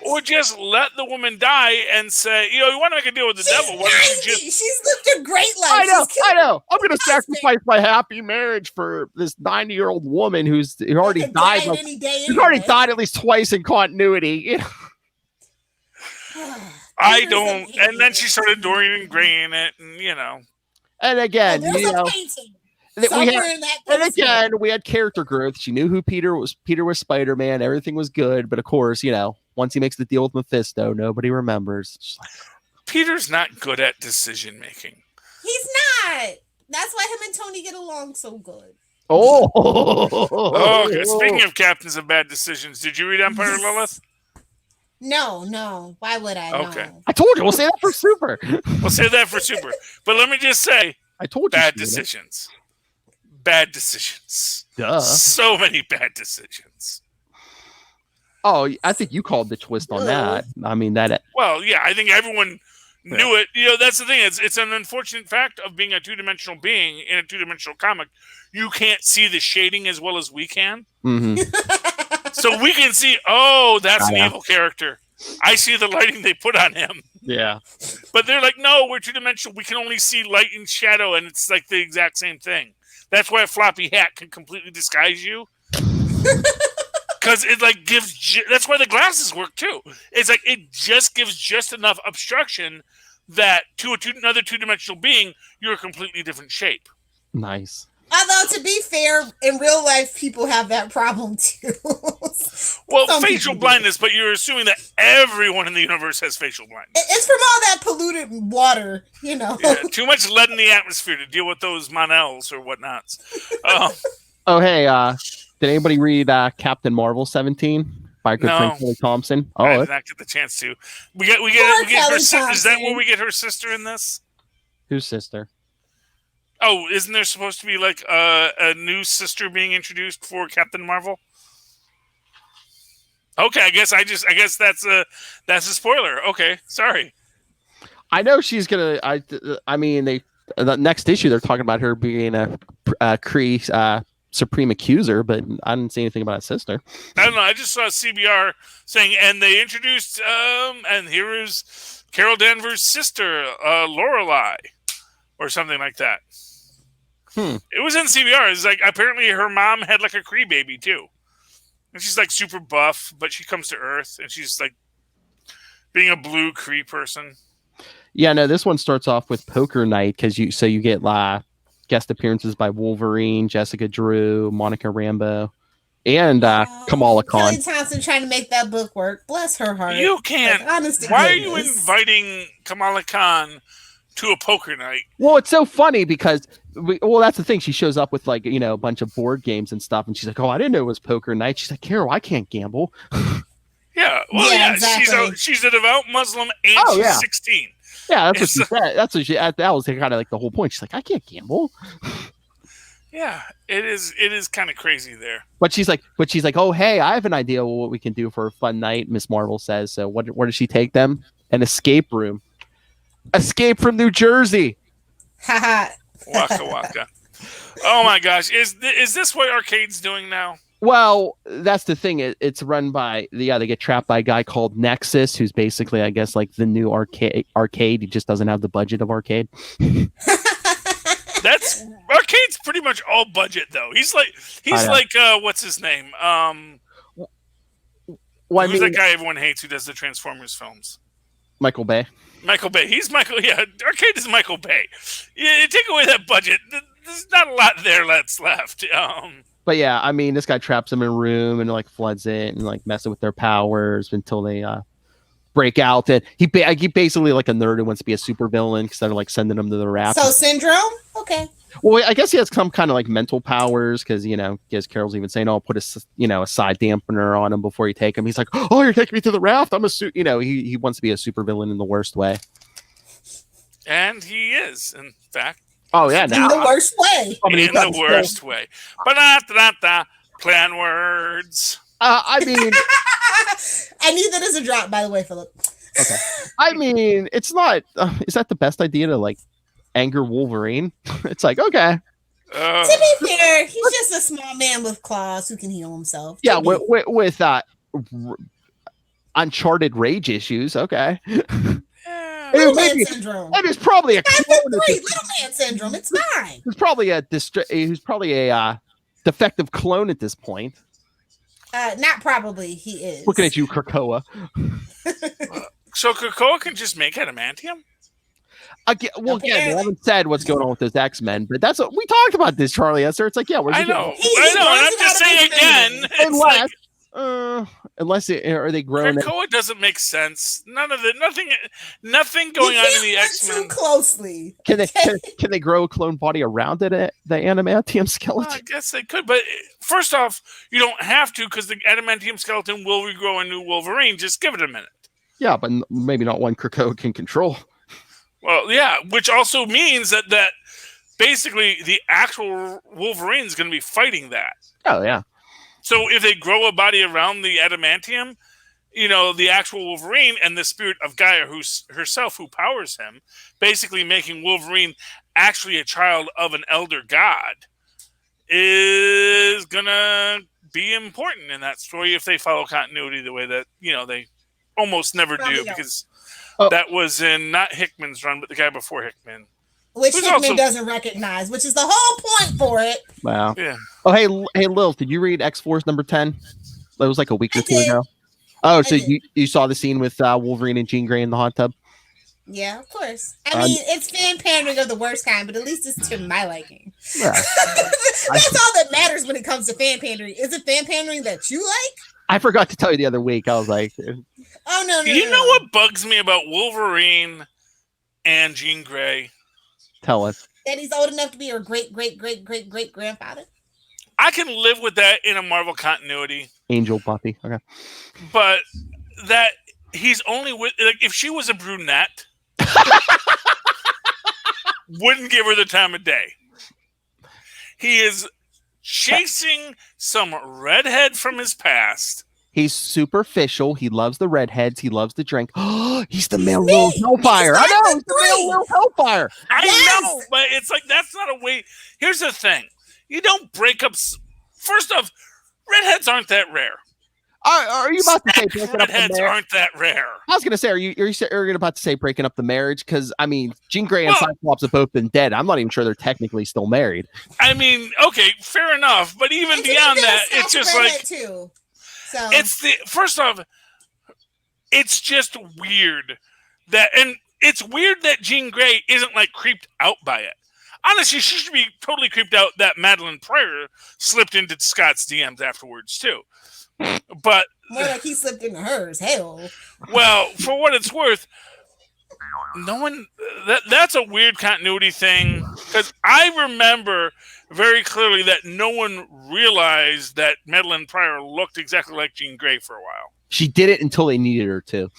[SPEAKER 1] Or just let the woman die and say, you know, you want to make a deal with the devil. Why don't you just...
[SPEAKER 9] She's lived a great life.
[SPEAKER 2] I know. I'm going to sacrifice my happy marriage for this 90-year-old woman who already died. Who's already died at least twice in continuity. You know?
[SPEAKER 1] I don't. And then she started Dorian Graying it, and you know.
[SPEAKER 2] And again, you know, we had character growth. She knew who Peter was. Peter was Spider-Man. Everything was good. But of course, you know, once he makes the deal with Mephisto, nobody remembers.
[SPEAKER 1] Peter's not good at decision making.
[SPEAKER 9] He's not. That's why him and Tony get along so good.
[SPEAKER 1] Okay. Speaking of captains of bad decisions, did you read Empire Lilith?
[SPEAKER 9] No. Why would I?
[SPEAKER 1] Okay.
[SPEAKER 9] No.
[SPEAKER 2] I told you. We'll say that for Super.
[SPEAKER 1] We'll say that for Super. But let me just say,
[SPEAKER 2] I told you.
[SPEAKER 1] Bad decisions. Bad decisions.
[SPEAKER 2] Duh.
[SPEAKER 1] So many bad decisions.
[SPEAKER 2] Oh, I think you called the twist on that. I mean, that.
[SPEAKER 1] Well, yeah, I think everyone knew it. You know, that's the thing. It's an unfortunate fact of being a two-dimensional being in a two-dimensional comic. You can't see the shading as well as we can.
[SPEAKER 2] Mm-hmm.
[SPEAKER 1] So we can see, that's an evil character. I see the lighting they put on him.
[SPEAKER 2] Yeah.
[SPEAKER 1] But they're like, no, we're two-dimensional. We can only see light and shadow, and it's like the exact same thing. That's why a floppy hat can completely disguise you. Because it like gives... that's why the glasses work, too. It's like it just gives just enough obstruction that to another two-dimensional being, you're a completely different shape.
[SPEAKER 2] Nice.
[SPEAKER 9] Although, to be fair, in real life, people have that problem, too.
[SPEAKER 1] Well, facial blindness, but you're assuming that everyone in the universe has facial blindness.
[SPEAKER 9] It's from all that polluted water, you know.
[SPEAKER 1] Yeah, too much lead in the atmosphere to deal with those Monels or whatnots.
[SPEAKER 2] Oh, hey, did anybody read Captain Marvel 17 by good friend Kelly Thompson? Oh,
[SPEAKER 1] I did not get the chance to. We get her sister. Is that where we get her sister in this?
[SPEAKER 2] Whose sister?
[SPEAKER 1] Oh, isn't there supposed to be like a new sister being introduced for Captain Marvel? Okay, I guess that's a spoiler. Okay, sorry.
[SPEAKER 2] I know she's gonna. I mean, the next issue they're talking about her being a Kree Supreme Accuser, but I didn't see anything about a sister.
[SPEAKER 1] I don't know. I just saw CBR saying, and they introduced, and here is Carol Danvers' sister, Lorelei, or something like that. It was in CBR. It's like apparently her mom had like a Kree baby too. And she's like super buff, but she comes to Earth and she's like being a blue Kree person.
[SPEAKER 2] Yeah, no, this one starts off with Poker Night because you get guest appearances by Wolverine, Jessica Drew, Monica Rambeau, and Kamala Khan.
[SPEAKER 9] Kelly Thompson trying to make that book work. Bless her heart.
[SPEAKER 1] You can't.
[SPEAKER 9] Like,
[SPEAKER 1] why are you inviting Kamala Khan to a poker night?
[SPEAKER 2] Well, it's so funny because well, that's the thing. She shows up with like a bunch of board games and stuff, and she's like, "Oh, I didn't know it was poker night." She's like, "Carol, I can't gamble."
[SPEAKER 1] Yeah, well,
[SPEAKER 9] Yeah,
[SPEAKER 1] yeah,
[SPEAKER 9] exactly.
[SPEAKER 1] she's a devout Muslim, and
[SPEAKER 2] Oh,
[SPEAKER 1] she's
[SPEAKER 2] yeah.
[SPEAKER 1] 16.
[SPEAKER 2] Yeah, that's what she said. That's what that was kind of like the whole point. She's like, "I can't gamble."
[SPEAKER 1] Yeah, it is kind of crazy there.
[SPEAKER 2] But she's like, "Oh, hey, I have an idea of what we can do for a fun night." Miss Marvel says. So where does she take them? An escape room. Escape from New Jersey.
[SPEAKER 9] Haha.
[SPEAKER 1] Waka waka. Oh my gosh, is this what Arcade's doing now?
[SPEAKER 2] Well, that's the thing. It's run by they get trapped by a guy called Nexus, who's basically, I guess, like the new arcade. He just doesn't have the budget of Arcade.
[SPEAKER 1] That's Arcade's pretty much all budget though. He's like what's his name?
[SPEAKER 2] Well, I
[SPEAKER 1] who's
[SPEAKER 2] mean,
[SPEAKER 1] that guy everyone hates who does the Transformers films?
[SPEAKER 2] Michael Bay.
[SPEAKER 1] Michael Bay. He's Michael. Yeah, Arcade is Michael Bay. Yeah, take away that budget. There's not a lot there that's left.
[SPEAKER 2] But yeah, I mean, this guy traps them in a room and like floods it and like messing with their powers until they break out. And he basically like a nerd who wants to be a supervillain because they're like sending him to the raft.
[SPEAKER 9] So Syndrome? Okay.
[SPEAKER 2] Well, I guess he has some kind of like mental powers because because Carol's even saying, "Oh, put a side dampener on him before you take him." He's like, "Oh, you're taking me to the raft? I'm a he wants to be a supervillain in the worst way."
[SPEAKER 1] And he is, in fact.
[SPEAKER 2] Oh yeah,
[SPEAKER 9] in the worst way.
[SPEAKER 1] In the worst way. Ba-da-da-da-da. Plan words.
[SPEAKER 2] I mean,
[SPEAKER 9] I knew that as a drop, by the way, Philip.
[SPEAKER 2] Okay. I mean, it's not. Is that the best idea to like anger Wolverine? It's like, okay.
[SPEAKER 9] To be fair, he's just a small man with claws who can heal himself.
[SPEAKER 2] Yeah, with uncharted rage issues. Okay.
[SPEAKER 9] Little man syndrome.
[SPEAKER 2] And it's probably a clone.
[SPEAKER 9] Little man syndrome. It's fine.
[SPEAKER 2] Who's probably a defective clone at this point.
[SPEAKER 9] Not probably. He is.
[SPEAKER 2] Looking at you, Krakoa.
[SPEAKER 1] So Krakoa can just make adamantium?
[SPEAKER 2] Again, they haven't said what's going on with those X-Men, but that's what we talked about this, Charlie Esther. It's like, yeah,
[SPEAKER 1] I know, and I'm just saying again.
[SPEAKER 2] Unless are they grown?
[SPEAKER 1] Krakoa doesn't make sense. Nothing going on in the X-Men.
[SPEAKER 9] Too closely.
[SPEAKER 2] Can they grow a clone body around it? The adamantium skeleton.
[SPEAKER 1] Well, I guess they could, but first off, you don't have to because the adamantium skeleton will regrow a new Wolverine. Just give it a minute. Yeah,
[SPEAKER 2] but maybe not one Krakoa can control.
[SPEAKER 1] Well, yeah, which also means that basically the actual Wolverine is going to be fighting that.
[SPEAKER 2] Oh yeah.
[SPEAKER 1] So if they grow a body around the adamantium, the actual Wolverine and the spirit of Gaia herself who powers him, basically making Wolverine actually a child of an elder god, is going to be important in that story if they follow continuity the way that, they almost never do, because that was in not Hickman's run, but the guy before Hickman.
[SPEAKER 9] Which Hickman doesn't recognize, which is the whole point for it.
[SPEAKER 2] Wow.
[SPEAKER 1] Yeah.
[SPEAKER 2] Oh, hey, Lil, did you read X-Force number 10? That was like a week or two ago. Oh, so you saw the scene with Wolverine and Jean Grey in the hot tub?
[SPEAKER 9] Yeah, of course. I mean, it's fan pandering of the worst kind, but at least it's to my liking.
[SPEAKER 2] Yeah.
[SPEAKER 9] That's all that matters when it comes to fan pandering. Is it fan pandering that you like?
[SPEAKER 2] I forgot to tell you the other week. I was like,
[SPEAKER 9] oh, no.
[SPEAKER 1] You know what bugs me about Wolverine and Jean Grey?
[SPEAKER 2] Tell us.
[SPEAKER 9] That he's old enough to be her great grandfather?
[SPEAKER 1] I can live with that in a Marvel continuity.
[SPEAKER 2] Angel Buffy. Okay.
[SPEAKER 1] But that he's only with, like, if she was a brunette, wouldn't give her the time of day. He is chasing some redhead from his past.
[SPEAKER 2] He's superficial. He loves the redheads. He loves to drink. He's the male Will Hellfire. I know. He's the male Will Hellfire.
[SPEAKER 1] I know, but it's like that's not a way. Here's the thing: you don't break up. First off, redheads aren't that rare.
[SPEAKER 2] Are you about to say breaking up the
[SPEAKER 1] redheads
[SPEAKER 2] marriage?
[SPEAKER 1] aren't that rare?
[SPEAKER 2] I was going to say, are you about to say breaking up the marriage? Because I mean, Jean Grey and Cyclops have both been dead. I'm not even sure they're technically still married.
[SPEAKER 1] I mean, okay, fair enough, but even beyond that, it's just like
[SPEAKER 9] too. So
[SPEAKER 1] first off, it's just weird and it's weird that Jean Grey isn't like creeped out by it. Honestly, she should be totally creeped out that Madeline Pryor slipped into Scott's DMs afterwards too. But
[SPEAKER 9] more like he slipped into hers. Hell.
[SPEAKER 1] Well, for what it's worth, no one. That's a weird continuity thing because I remember very clearly that no one realized that Madeline Pryor looked exactly like Jean Grey for a while.
[SPEAKER 2] She did it until they needed her to.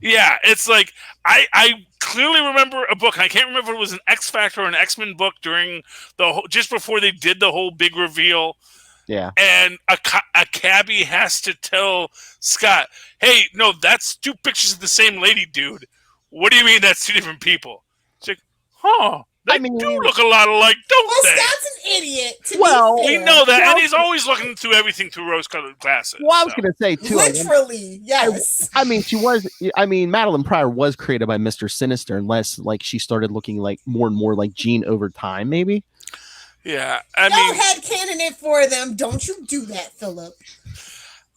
[SPEAKER 1] Yeah, it's like I clearly remember a book. I can't remember if it was an X Factor or an X-Men book during just before they did the whole big reveal.
[SPEAKER 2] Yeah.
[SPEAKER 1] And a cabbie has to tell Scott, "Hey, no, that's 2 pictures of the same lady, dude. What do you mean that's 2 different people?" It's like, huh? They do look a lot alike, don't they?
[SPEAKER 9] Scott's an idiot.
[SPEAKER 1] We know that, and he's always looking through everything through rose-colored glasses.
[SPEAKER 2] Well, I was going to say too.
[SPEAKER 9] Literally, yes.
[SPEAKER 2] I mean, Madeline Pryor was created by Mr. Sinister, unless like she started looking like more and more like Jean over time, maybe.
[SPEAKER 1] Yeah,
[SPEAKER 9] Don't headcanon it for them. Don't you do that, Philip.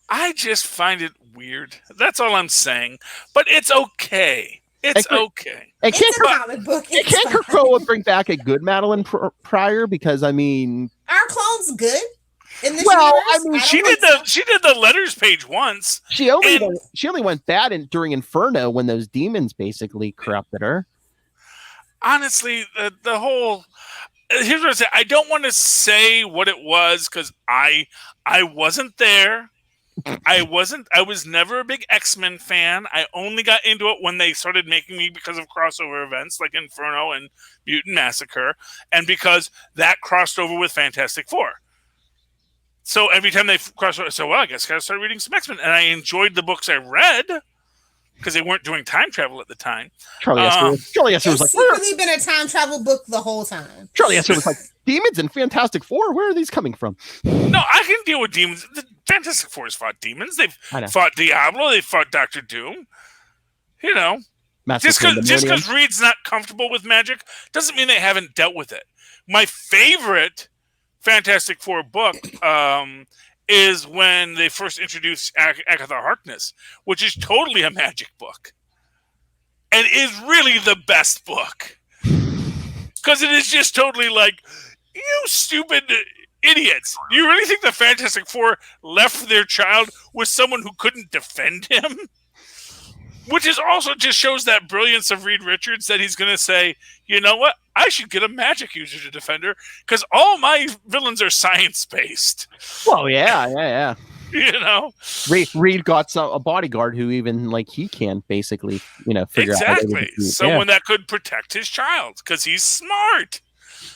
[SPEAKER 1] I just find it weird. That's all I'm saying. But it's okay. It's okay.
[SPEAKER 9] It's a comic book.
[SPEAKER 2] Can't Krakoa bring back a good Madeline Pryor? Because I mean,
[SPEAKER 9] our clone's good. In this
[SPEAKER 2] well,
[SPEAKER 9] universe?
[SPEAKER 2] I mean,
[SPEAKER 1] she did the letters page once.
[SPEAKER 2] She only went bad during Inferno when those demons basically corrupted her.
[SPEAKER 1] Honestly, the whole. Here's what I say. I don't want to say what it was because I wasn't there. I was never a big X-Men fan. I only got into it when they started making me because of crossover events like Inferno and Mutant Massacre, and because that crossed over with Fantastic Four. So every time they crossed over, so well, I guess I gotta start reading some X-Men, and I enjoyed the books I read because they weren't doing time travel at the time.
[SPEAKER 2] Charlie Esther was like,
[SPEAKER 9] secretly been a time travel book the whole time.
[SPEAKER 2] Charlie Esther was like, demons and Fantastic Four? Where are these coming from?
[SPEAKER 1] No, I can deal with demons. The Fantastic Four has fought demons. They've fought Diablo. They fought Doctor Doom. You know, just because Reed's not comfortable with magic doesn't mean they haven't dealt with it. My favorite Fantastic Four book is when they first introduced Agatha Harkness, which is totally a magic book. And is really the best book. Because it is just totally like, you stupid idiots. Do you really think the Fantastic Four left their child with someone who couldn't defend him? Which is also just shows that brilliance of Reed Richards that he's going to say, you know what? I should get a magic user to defend her because all my villains are science-based.
[SPEAKER 2] Well, yeah.
[SPEAKER 1] You know?
[SPEAKER 2] Reed got a bodyguard who even, like, he can basically, figure out.
[SPEAKER 1] Exactly. Someone that could protect his child because he's smart.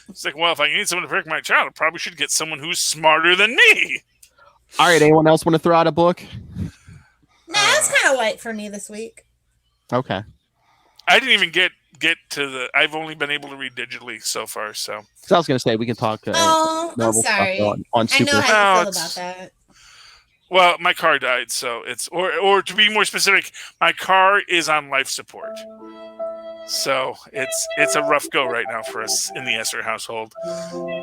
[SPEAKER 1] It's like, well, if I need someone to protect my child, I probably should get someone who's smarter than me.
[SPEAKER 2] All right, anyone else want to throw out a book?
[SPEAKER 9] Nah, it's kind of light for me this week.
[SPEAKER 2] Okay.
[SPEAKER 1] I didn't even get to the. I've only been able to read digitally so far. So
[SPEAKER 2] I was going to say we can talk.
[SPEAKER 9] I'm sorry.
[SPEAKER 2] On Super.
[SPEAKER 9] I know how you feel about that.
[SPEAKER 1] Well, my car died, so it's or to be more specific, my car is on life support. So it's a rough go right now for us in the Esser household.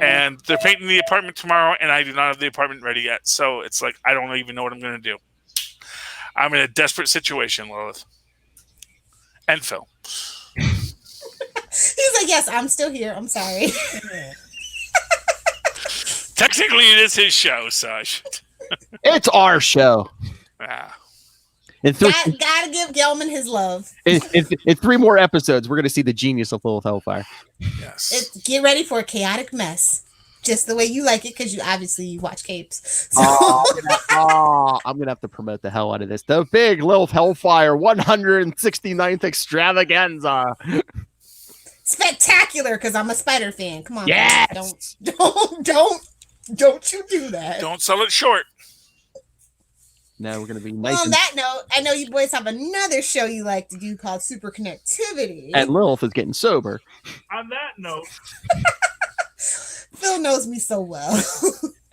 [SPEAKER 1] And they're painting the apartment tomorrow, and I do not have the apartment ready yet. So it's like I don't even know what I'm going to do. I'm in a desperate situation, Lilith. And Phil.
[SPEAKER 9] He's like, yes, I'm still here. I'm sorry.
[SPEAKER 1] Technically, it is his show, Sash.
[SPEAKER 2] It's our show.
[SPEAKER 1] Ah.
[SPEAKER 9] Gotta give Gelman his love.
[SPEAKER 2] In 3 more episodes, we're going to see the genius of Lilith Hellfire.
[SPEAKER 1] Yes.
[SPEAKER 9] Get ready for a chaotic mess. Just the way you like it, because you obviously watch Capes. So.
[SPEAKER 2] I'm going to have to promote the hell out of this. The big Lilith Hellfire 169th extravaganza.
[SPEAKER 9] Spectacular, because I'm a Spider fan. Come on.
[SPEAKER 2] Yes.
[SPEAKER 9] Don't you do that.
[SPEAKER 1] Don't sell it short.
[SPEAKER 2] No, we're going to be nice.
[SPEAKER 9] Well, on that note, I know you boys have another show you like to do called Super Connectivity.
[SPEAKER 2] And Lilith is getting sober.
[SPEAKER 1] On that note.
[SPEAKER 9] Phil knows me so well.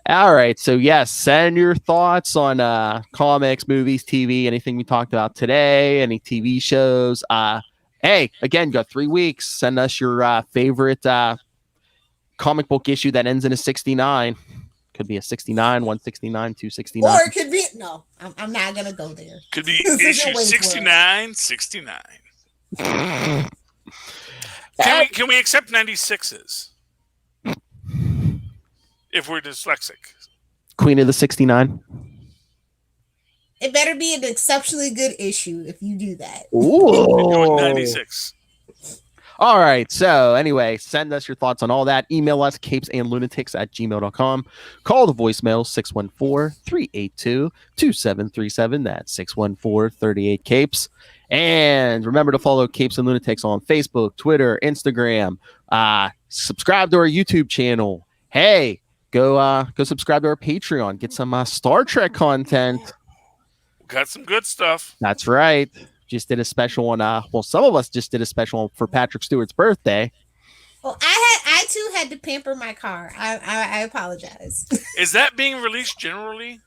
[SPEAKER 2] All right. So, yes, send your thoughts on comics, movies, TV, anything we talked about today, any TV shows. Hey, again, got 3 weeks. Send us your favorite comic book issue that ends in a 69. Could be a 69, 169, 269.
[SPEAKER 9] Or it could be, no, I'm not going to go there.
[SPEAKER 1] Could be issue 69, 69. Can we accept 96s? If we're dyslexic.
[SPEAKER 2] Queen of the 69.
[SPEAKER 9] It better be an exceptionally good issue if you do that.
[SPEAKER 2] Ooh.
[SPEAKER 1] 96.
[SPEAKER 2] All right. So anyway, send us your thoughts on all that. Email us capesandlunatics@gmail.com. Call the voicemail 614-382-2737. That's 614-38-CAPES. And remember to follow Capes and Lunatics on Facebook, Twitter, Instagram. Subscribe to our YouTube channel. Hey, go subscribe to our Patreon. Get some Star Trek content.
[SPEAKER 1] Got some good stuff.
[SPEAKER 2] That's right. Just did a special one. Well, some of us just did a special one for Patrick Stewart's birthday.
[SPEAKER 9] Well, I too had to pamper my car. I apologize.
[SPEAKER 1] Is that being released generally,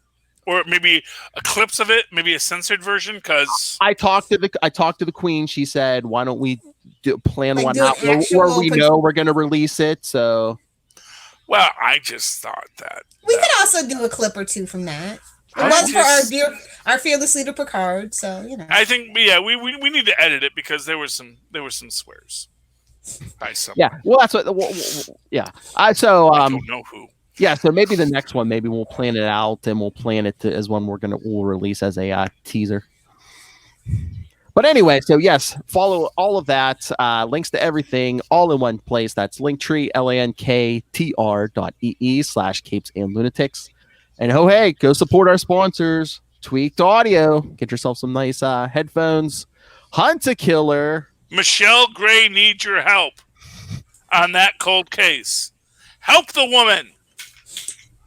[SPEAKER 1] or maybe clips of it, maybe a censored version? Because
[SPEAKER 2] I talked to the Queen. She said, "Why don't we plan one out where we know we're going to release it?" So,
[SPEAKER 1] well, I just thought that
[SPEAKER 9] we could also do a clip or two from that. It was for our fearless leader Picard, so you know.
[SPEAKER 1] I think we need to edit it because there were some swears by someone.
[SPEAKER 2] Yeah, well, that's what. Yeah, I
[SPEAKER 1] don't know who.
[SPEAKER 2] Yeah, so maybe the next one, maybe we'll plan it out and we'll plan it as one we'll release as a teaser. But anyway, so yes, follow all of that. Links to everything all in one place. That's Linktree, linktr.ee/capesandlunatics. And hey, go support our sponsors. Tweaked Audio. Get yourself some nice headphones. Hunt a Killer.
[SPEAKER 1] Michelle Gray needs your help on that cold case. Help the woman.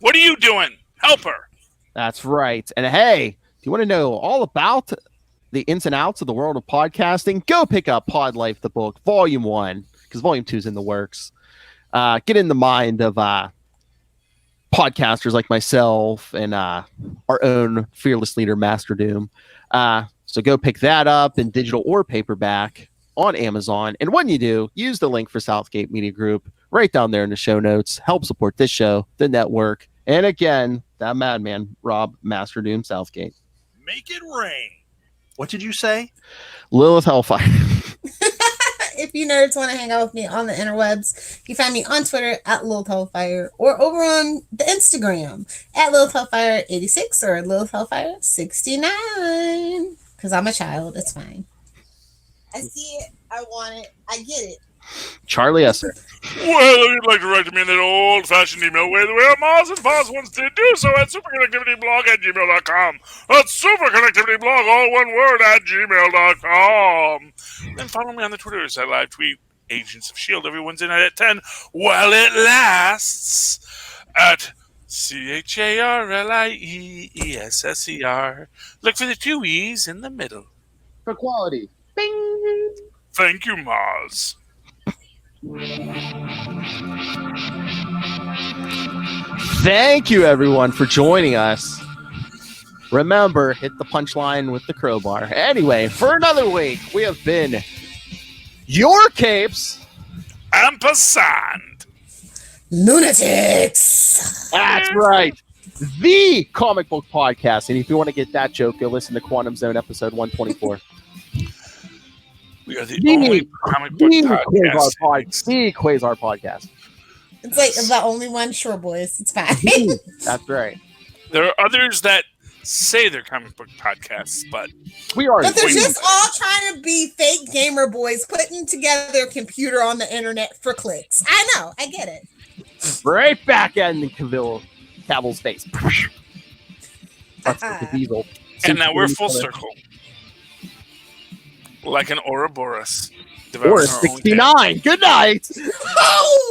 [SPEAKER 1] What are you doing? Help her.
[SPEAKER 2] That's right. And hey, if you want to know all about the ins and outs of the world of podcasting, go pick up Pod Life, the book, Volume 1, because Volume 2 is in the works. Get in the mind of podcasters like myself and our own fearless leader, Master Doom. So go pick that up in digital or paperback on Amazon. And when you do, use the link for Southgate Media Group right down there in the show notes. Help support this show, the network, and again, that madman, Rob Master Doom Southgate.
[SPEAKER 5] Make it rain. What did you say?
[SPEAKER 2] Lilith Hellfire.
[SPEAKER 9] If you nerds want to hang out with me on the interwebs, you find me on Twitter at Lilith Hellfire or over on the Instagram at Lilith Hellfire 86 or Lilith Hellfire 69. Because I'm a child, it's fine. I see it, I want it, I get it.
[SPEAKER 2] Charlie Esser.
[SPEAKER 1] Well, if you'd like to write to me in that old-fashioned email way, the way Mars and Foz once did, do so at superconnectivityblog@gmail.com. That's superconnectivityblog, all one word, @gmail.com. Then follow me on the Twitters. I live tweet Agents of S.H.I.E.L.D. every Wednesday night at 10 while it lasts at CHARLIEESSER. Look for the 2 E's in the middle.
[SPEAKER 2] For quality.
[SPEAKER 10] Bing!
[SPEAKER 1] Thank you, Mars.
[SPEAKER 2] Thank you, everyone, for joining us. Remember, hit the punchline with the crowbar. Anyway, for another week, we have been your Capes.
[SPEAKER 1] Ampersand.
[SPEAKER 9] Lunatics.
[SPEAKER 2] That's right. The comic book podcast. And if you want to get that joke, go listen to Quantum Zone episode 124.
[SPEAKER 1] We are the only comic book podcast.
[SPEAKER 2] The Quasar podcast.
[SPEAKER 9] It's like the only one, sure, boys. It's fine.
[SPEAKER 2] That's right.
[SPEAKER 1] There are others that say they're comic book podcasts, but
[SPEAKER 2] we are.
[SPEAKER 9] But they're just all trying to be fake gamer boys putting together their computer on the internet for clicks. I know. I get it.
[SPEAKER 2] Right back in Cavill's face. That's the diesel.
[SPEAKER 1] And now we're full circle. Like an Ouroboros.
[SPEAKER 2] Or 69. Good night.
[SPEAKER 9] Oh!